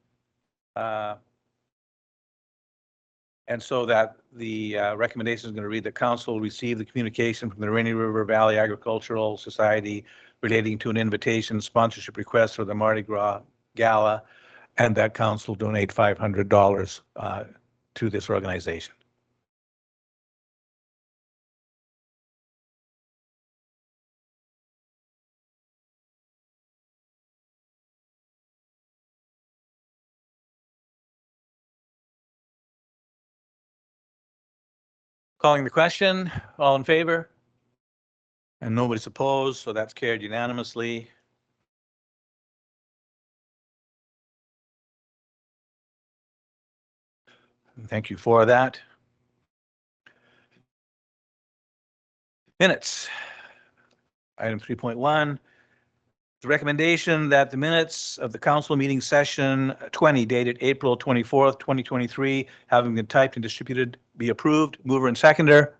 And so that the recommendation is going to read that council receive the communication from the Rainy River Valley Agricultural Society relating to an invitation sponsorship request for the Mardi Gras Gala, and that council donate $500 to this organization. Calling the question, all in favor? And nobody's opposed, so that's carried unanimously. Thank you for that. Minutes. Item 3.1. The recommendation that the minutes of the council meeting session 20 dated April 24th, 2023, having been typed and distributed, be approved. Mover and seconder,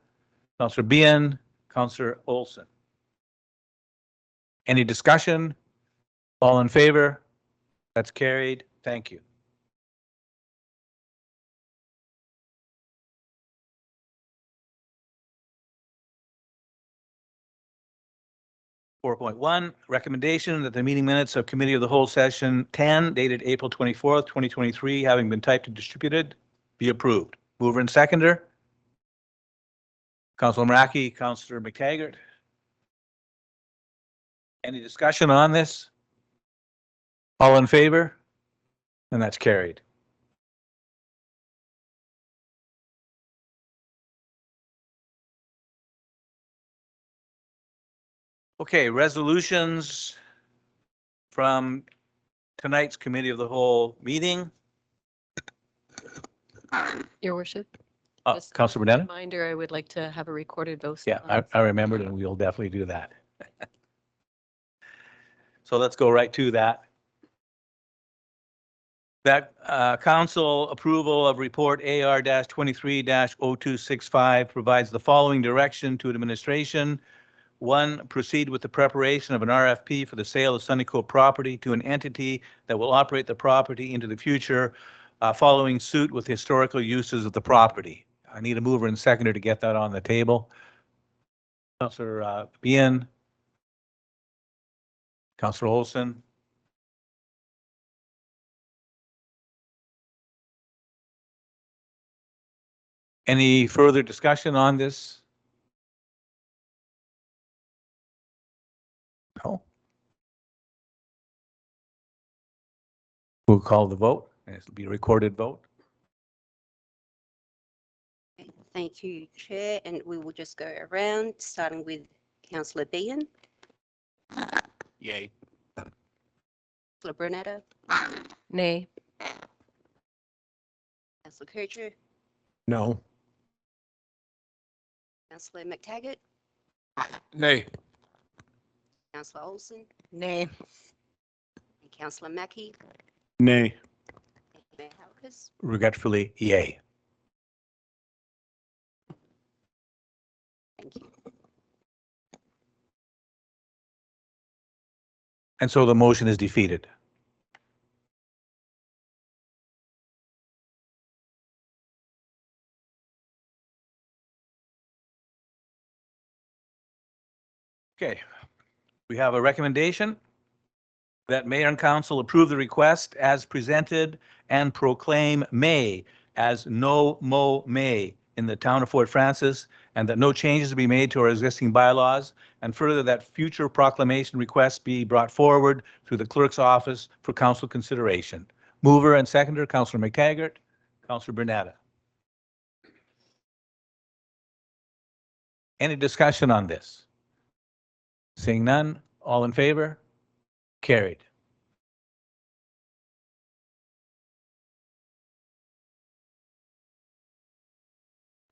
Councillor Behan, Councillor Olson. Any discussion? All in favor? That's carried. Thank you. Four point one, recommendation that the meeting minutes of Committee of the Whole Session 10 dated April 24th, 2023, having been typed and distributed, be approved. Mover and seconder. Councilor Maraki, Councilor McTaggart. Any discussion on this? All in favor? And that's carried. Okay, resolutions from tonight's Committee of the Whole meeting. Your worship. Just Councilor a Burnett? Reminder, I would like to have a recorded vote. Yeah, I remembered, and we'll definitely do that. So let's go right to that. That council approval of report AR-23-0265 provides the following direction to administration. One, proceed with the preparation of an RFP for the sale of Sunny Cove property to an entity that will operate the property into the future, following suit with historical uses of the property. I need a mover and seconder to get that on the table. Councilor Bien. Councilor Olson. Any further discussion on this? No. We'll call the vote. It'll be a recorded vote. Thank you, Chair, and we will just go around, starting with Councillor Behan, Yay. Councillor Brunetta, Nay. Councillor Kircher, No. Councillor McTaggart, Nay. Councillor Olson, Nay. and Councillor Mackey, Nay. and Mayor Halkis. Regretfully, yay. Thank you. And so the motion is defeated. Okay, we have a recommendation that mayor and council approve the request as presented and proclaim May as No Mow May in the town of Fort Francis, and that no changes be made to our existing bylaws, and further that future proclamation requests be brought forward through the clerk's office for council consideration. Mover and seconder, Councilor McTaggart, Councilor Bernetta. Any discussion on this? Seeing none, all in favor? Carried.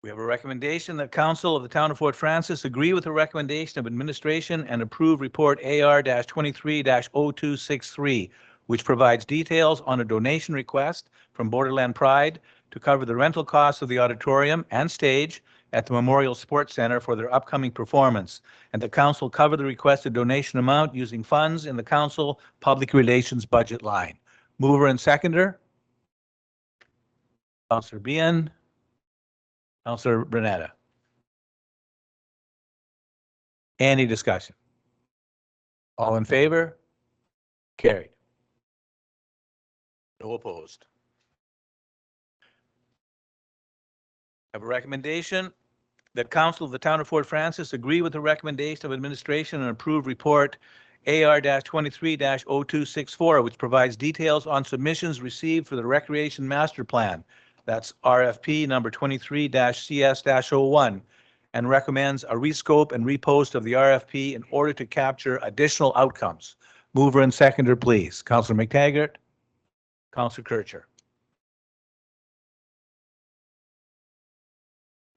We have a recommendation that council of the town of Fort Francis agree with the recommendation of administration and approve report AR-23-0263, which provides details on a donation request from Borderland Pride to cover the rental costs of the auditorium and stage at the Memorial Sports Center for their upcoming performance, and the council cover the requested donation amount using funds in the council public relations budget line. Mover and seconder? Councilor Bien. Councilor Bernetta. Any discussion? All in favor? Carried. No opposed. I have a recommendation that council of the town of Fort Francis agree with the recommendation of administration and approve report AR-23-0264, which provides details on submissions received for the recreation master plan. That's RFP number 23-CS-01, and recommends a rescope and repost of the RFP in order to capture additional outcomes. Mover and seconder, please. Councilor McTaggart, Councilor Kircher.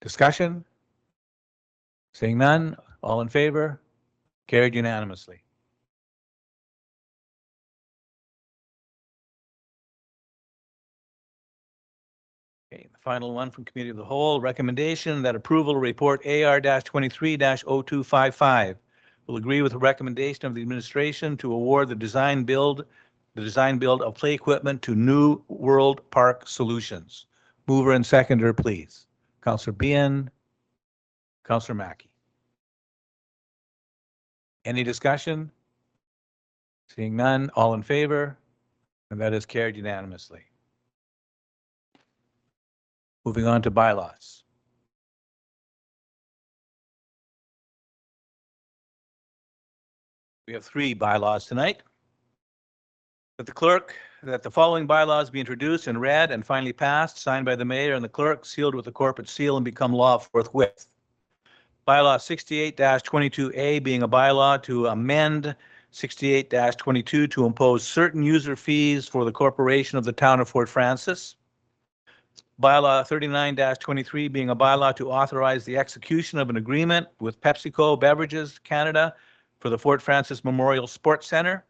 Discussion? Seeing none, all in favor? Carried unanimously. Okay, the final one from Committee of the Whole, recommendation that approval report AR-23-0255 will agree with the recommendation of the administration to award the design build the design build of play equipment to New World Park Solutions. Mover and seconder, please. Councillor Bien, Councillor Mackey. Any discussion? Seeing none, all in favor? And that is carried unanimously. Moving on to bylaws. We have 3 bylaws tonight. That the following bylaws be introduced and read and finally passed, signed by the mayor and the clerk, sealed with the corporate seal and become law forthwith. Bylaw 68-22A being a bylaw to amend 68-22 to impose certain user fees for the corporation of the town of Fort Frances. Bylaw 39-23 being a bylaw to authorize the execution of an agreement with PepsiCo Beverages Canada for the Fort Frances Memorial Sports Centre.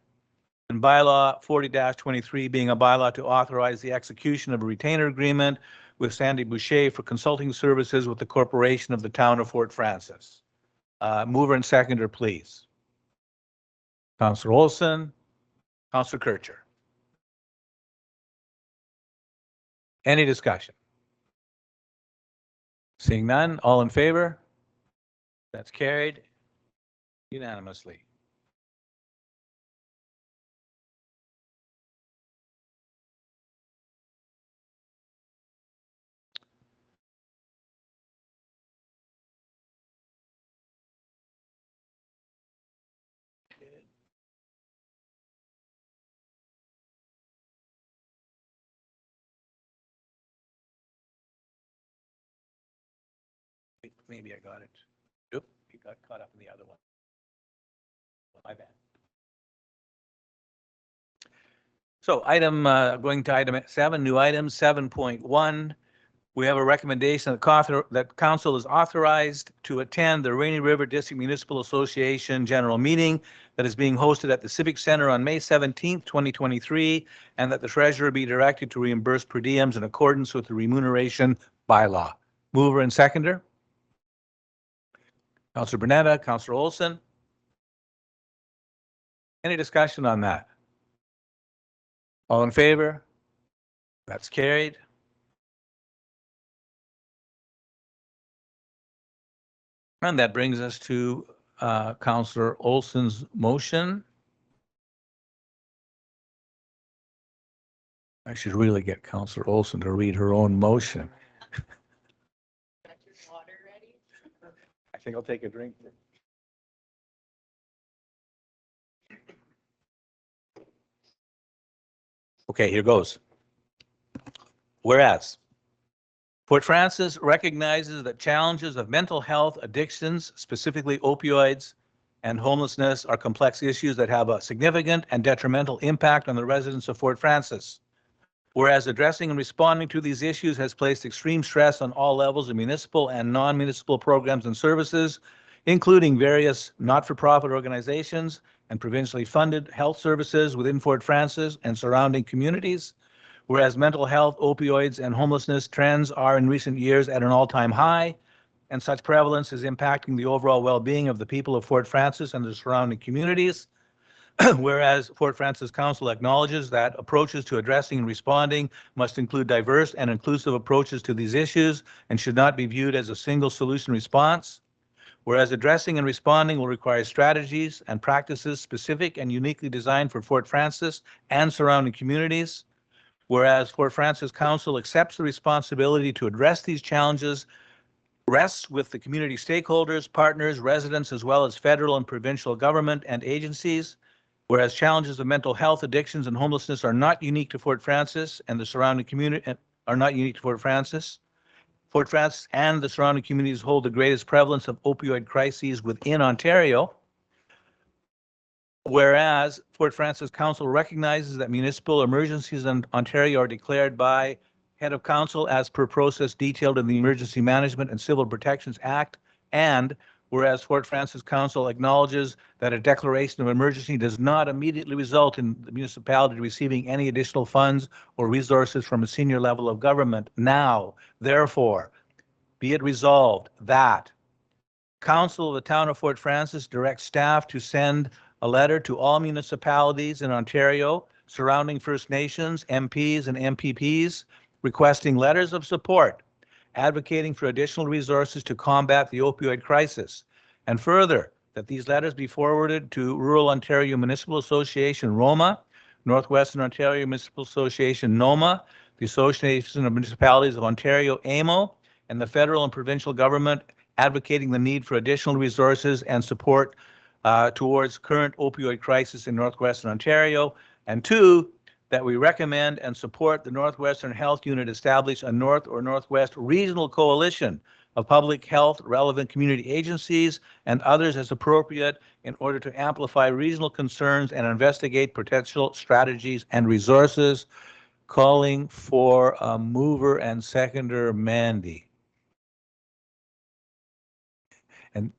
And bylaw 40-23 being a bylaw to authorize the execution of a retainer agreement with Sandy Boucher for consulting services with the corporation of the town of Fort Frances. Mover and seconder, please. Councillor Olson, Councillor Kircher. Any discussion? Seeing none, all in favor? That's carried unanimously. Maybe I got it. Nope, you got caught up in the other one. My bad. So going to item 7, new item 7.1. We have a recommendation that council is authorized to attend the Rainy River District Municipal Association General Meeting that is being hosted at the Civic Center on May 17th, 2023, and that the treasurer be directed to reimburse per diems in accordance with the remuneration bylaw. Mover and seconder. Councillor Bernetta, Councillor Olson. Any discussion on that? All in favor? That's carried. And that brings us to Councillor Olson's motion. I should really get Councillor Olson to read her own motion. I think I'll take a drink. Okay, here goes. Whereas Fort Frances recognizes that challenges of mental health, addictions, specifically opioids, and homelessness are complex issues that have a significant and detrimental impact on the residents of Fort Frances. Whereas addressing and responding to these issues has placed extreme stress on all levels of municipal and non-municipal programs and services, including various not-for-profit organizations and provincially funded health services within Fort Frances and surrounding communities. Whereas mental health, opioids, and homelessness trends are in recent years at an all-time high, and such prevalence is impacting the overall well-being of the people of Fort Frances and the surrounding communities. Whereas Fort Frances Council acknowledges that approaches to addressing and responding must include diverse and inclusive approaches to these issues and should not be viewed as a single solution response. Whereas addressing and responding will require strategies and practices specific and uniquely designed for Fort Frances and surrounding communities. Whereas Fort Frances Council accepts the responsibility to address these challenges, rests with the community stakeholders, partners, residents, as well as federal and provincial government and agencies. Whereas challenges of mental health, addictions, and homelessness are not unique to Fort Frances and the surrounding community are not unique to Fort Frances. Fort Frances and the surrounding communities hold the greatest prevalence of opioid crises within Ontario. Whereas Fort Frances Council recognizes that municipal emergencies in Ontario are declared by head of council as per process detailed in the Emergency Management and Civil Protections Act, and whereas Fort Frances Council acknowledges that a declaration of emergency does not immediately result in the municipality receiving any additional funds or resources from a senior level of government. Now, therefore, be it resolved that Council of the Town of Fort Frances directs staff to send a letter to all municipalities in Ontario surrounding First Nations, MPs, and MPPs, requesting letters of support, advocating for additional resources to combat the opioid crisis. And further, that these letters be forwarded to Rural Ontario Municipal Association, ROMA, Northwestern Ontario Municipal Association, NOMA, the Association of Municipalities of Ontario, AMO, and the federal and provincial government, advocating the need for additional resources and support towards current opioid crisis in Northwestern Ontario. And two, that we recommend and support the Northwestern Health Unit establish a North or Northwest regional coalition of public health relevant community agencies and others as appropriate in order to amplify regional concerns and investigate potential strategies and resources. Calling for a mover and seconder, Mandy. And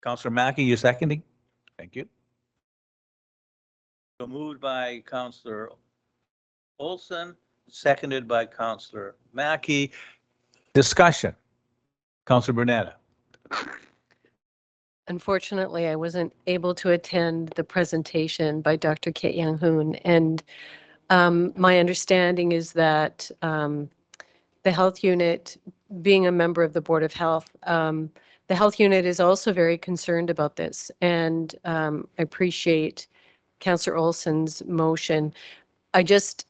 Councillor Mackey, you seconding? Thank you. So moved by Councillor Olson, seconded by Councillor Mackey. Discussion. Councillor Brunetta. Unfortunately, I wasn't able to attend the presentation by Dr. Kit Young Hoon. And my understanding is that the health unit, being a member of the Board of Health, the health unit is also very concerned about this. And I appreciate Councillor Olson's motion. I just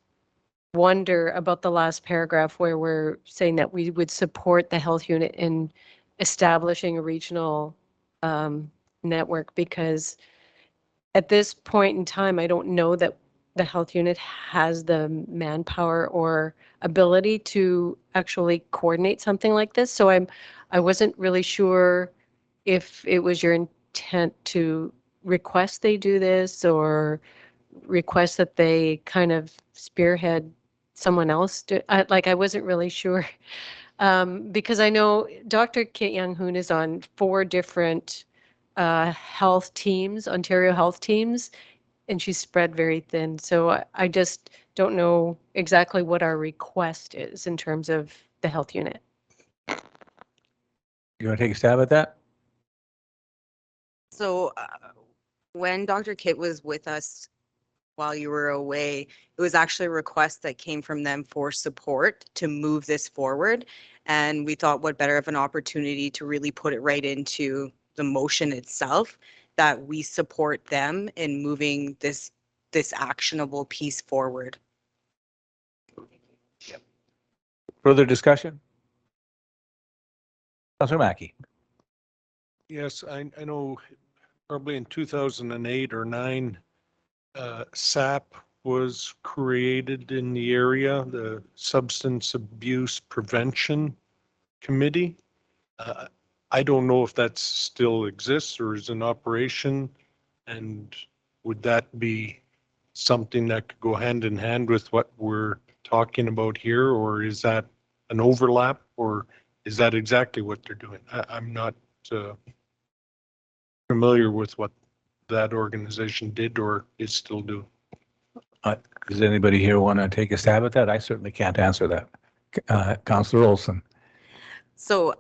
wonder about the last paragraph where we're saying that we would support the health unit in establishing a regional network, because at this point in time, I don't know that the health unit has the manpower or ability to actually coordinate something like this. So I wasn't really sure if it was your intent to request they do this or request that they kind of spearhead someone else. I wasn't really sure. Because I know Dr. Kit Young Hoon is on 4 different health teams, Ontario health teams, and she's spread very thin. So I just don't know exactly what our request is in terms of the health unit. You want to take a stab at that? So when Dr. Kit was with us while you were away, it was actually a request that came from them for support to move this forward. And we thought what better of an opportunity to really put it right into the motion itself, that we support them in moving this actionable piece forward. Further discussion? Councillor Mackey. Yes, I know probably in 2008 or 9, SAP was created in the area, the Substance Abuse Prevention Committee. I don't know if that still exists or is in operation, and would that be something that could go hand in hand with what we're talking about here, or is that an overlap, or is that exactly what they're doing? I'm not familiar with what that organization did or is still doing. Does anybody here want to take a stab at that? I certainly can't answer that. Councillor Olson. So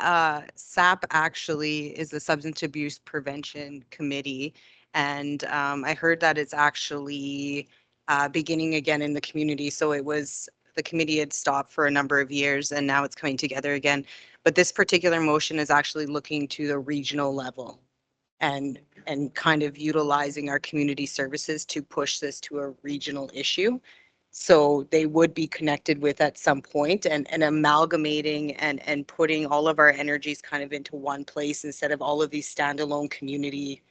SAP actually is the Substance Abuse Prevention Committee. And I heard that it's actually beginning again in the community. So the committee had stopped for a number of years and now it's coming together again. But this particular motion is actually looking to the regional level and kind of utilizing our community services to push this to a regional issue. So they would be connected with at some point and amalgamating and putting all of our energies kind of into one place instead of all of these standalone community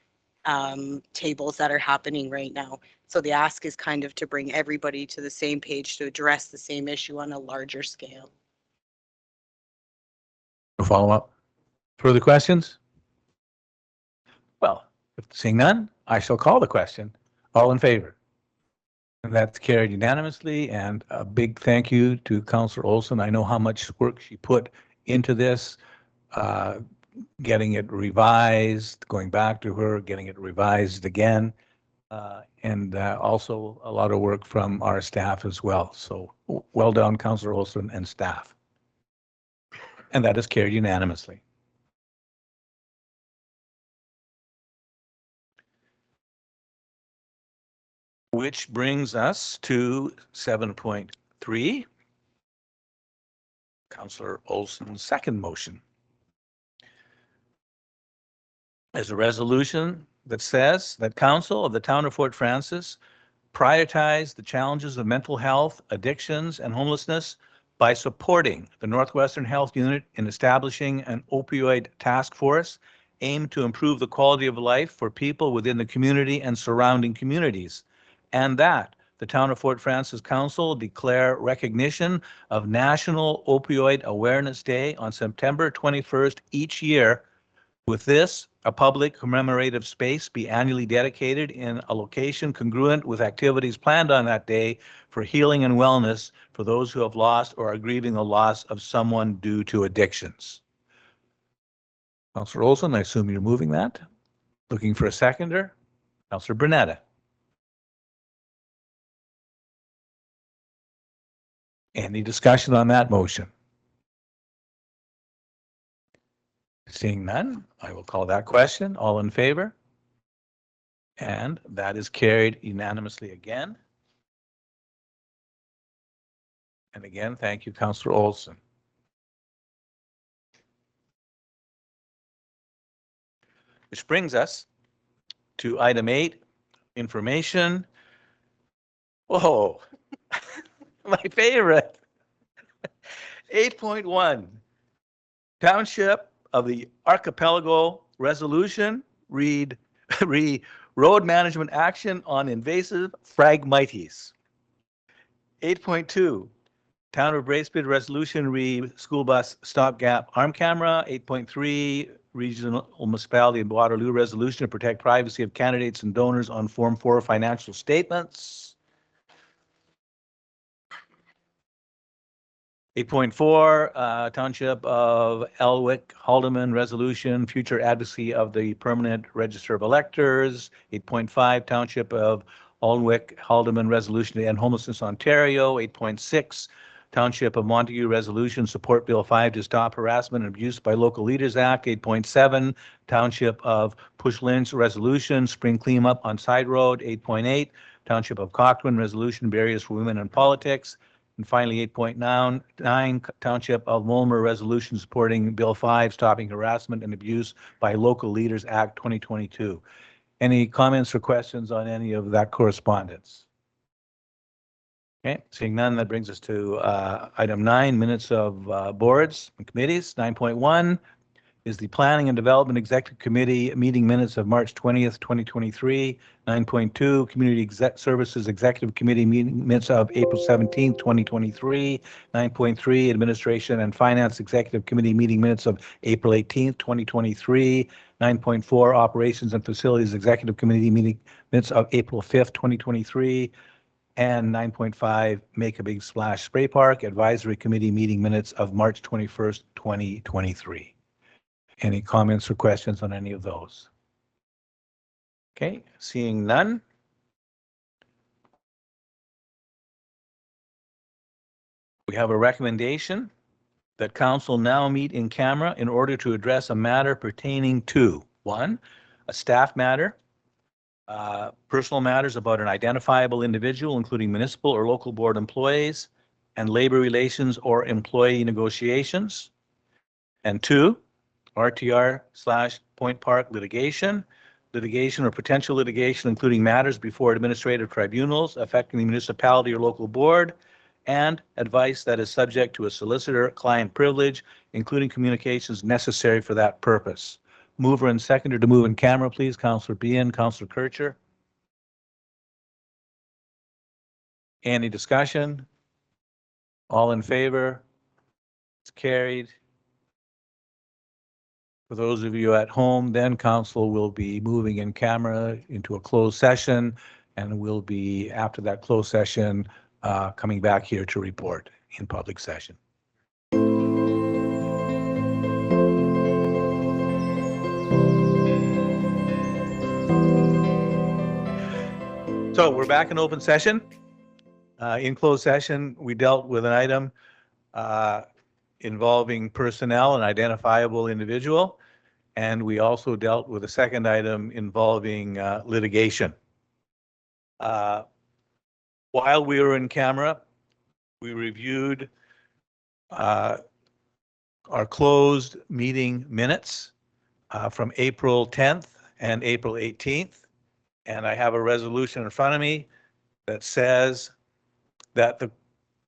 tables that are happening right now. So the ask is kind of to bring everybody to the same page to address the same issue on a larger scale. Follow up. Further questions? Well, if seeing none, I shall call the question. All in favor? And that's carried unanimously, and a big thank you to Councillor Olson. I know how much work she put into this, getting it revised, going back to her, getting it revised again, and also a lot of work from our staff as well. So well done, Councillor Olson and staff. And that is carried unanimously. Which brings us to 7.3. Councillor Olson's second motion. There's a resolution that says that Council of the Town of Fort Francis prioritize the challenges of mental health, addictions, and homelessness by supporting the Northwestern Health Unit in establishing an opioid task force aimed to improve the quality of life for people within the community and surrounding communities, and that the Town of Fort Francis Council declare recognition of National Opioid Awareness Day on September 21st each year. With this, a public commemorative space be annually dedicated in a location congruent with activities planned on that day for healing and wellness for those who have lost or are grieving the loss of someone due to addictions. Councillor Olson, I assume you're moving that. Looking for a seconder. Councillor Bernetta. Any discussion on that motion? Seeing none, I will call that question. All in favor? And that is carried unanimously again. And again, thank you, Councillor Olson. Which brings us to item 8, information. Whoa, my favorite. 8.1, Township of the Archipelago Resolution, read Road Management Action on Invasive Phragmites. 8.2, Town of Bracebid Resolution, read School Bus Stopgap Arm Camera. 8.3, Regional Municipality of Waterloo Resolution to protect privacy of candidates and donors on Form 4 financial statements. 8.4, Township of Elwick Haldeman Resolution, future advocacy of the Permanent Register of Electors. 8.5, Township of Alnwick Haldeman Resolution to end homelessness, Ontario. 8.6, Township of Montague Resolution, support Bill 5 to stop harassment and abuse by local leaders act. 8.7, Township of Push Lynch Resolution, spring cleanup on side road. 8.8, Township of Cochrane Resolution, barriers for women in politics. And finally, 8.9, Township of Mulmer Resolution supporting Bill 5, Stopping Harassment and Abuse by Local Leaders Act 2022. Any comments or questions on any of that correspondence? Okay, seeing none, that brings us to item 9, minutes of boards and committees. 9.1 is the Planning and Development Executive Committee meeting minutes of March 20th, 2023. 9.2, Community Services Executive Committee meeting minutes of April 17th, 2023. 9.3, Administration and Finance Executive Committee meeting minutes of April 18th, 2023. 9.4, Operations and Facilities Executive Committee meeting minutes of April 5th, 2023. And 9.5, Make a Big Splash Spray Park Advisory Committee meeting minutes of March 21st, 2023. Any comments or questions on any of those? Okay, seeing none. We have a recommendation that council now meet in camera in order to address a matter pertaining to 1, a staff matter, personal matters about an identifiable individual, including municipal or local board employees, and labor relations or employee negotiations. And 2, RTR/Point Park litigation or potential litigation, including matters before administrative tribunals affecting the municipality or local board, and advice that is subject to a solicitor-client privilege, including communications necessary for that purpose. Mover and seconder to move in camera, please. Councillor Behan, Councillor Kircher. Any discussion? All in favor? It's carried. For those of you at home, then council will be moving in camera into a closed session, and we'll be, after that closed session, coming back here to report in public session. So we're back in open session. In closed session, we dealt with an item involving personnel and identifiable individual. And we also dealt with a second item involving litigation. While we were in camera, we reviewed our closed meeting minutes from April 10th and April 18th. And I have a resolution in front of me that says that the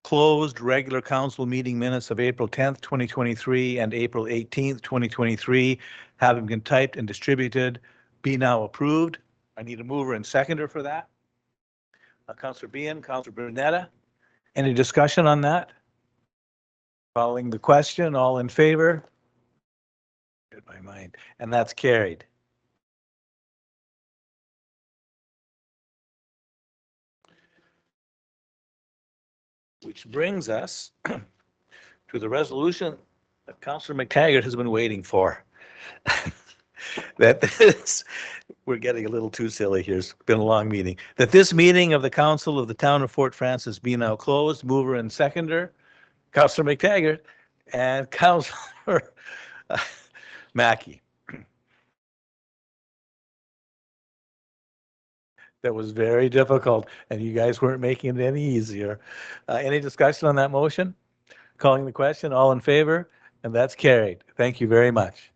closed regular council meeting minutes of April 10th, 2023 and April 18th, 2023, having been typed and distributed, be now approved. I need a mover and seconder for that. Councillor Behan, Councillor Brunetta. Any discussion on that? Following the question, all in favor? Get my mind. And that's carried. Which brings us to the resolution that Councillor McTaggart has been waiting for. That this, we're getting a little too silly here. It's been a long meeting. That this meeting of the Council of the Town of Fort Frances be now closed. Mover and seconder, Councillor McTaggart and Councillor Mackey. That was very difficult, and you guys weren't making it any easier. Any discussion on that motion? Calling the question, all in favor? And that's carried. Thank you very much.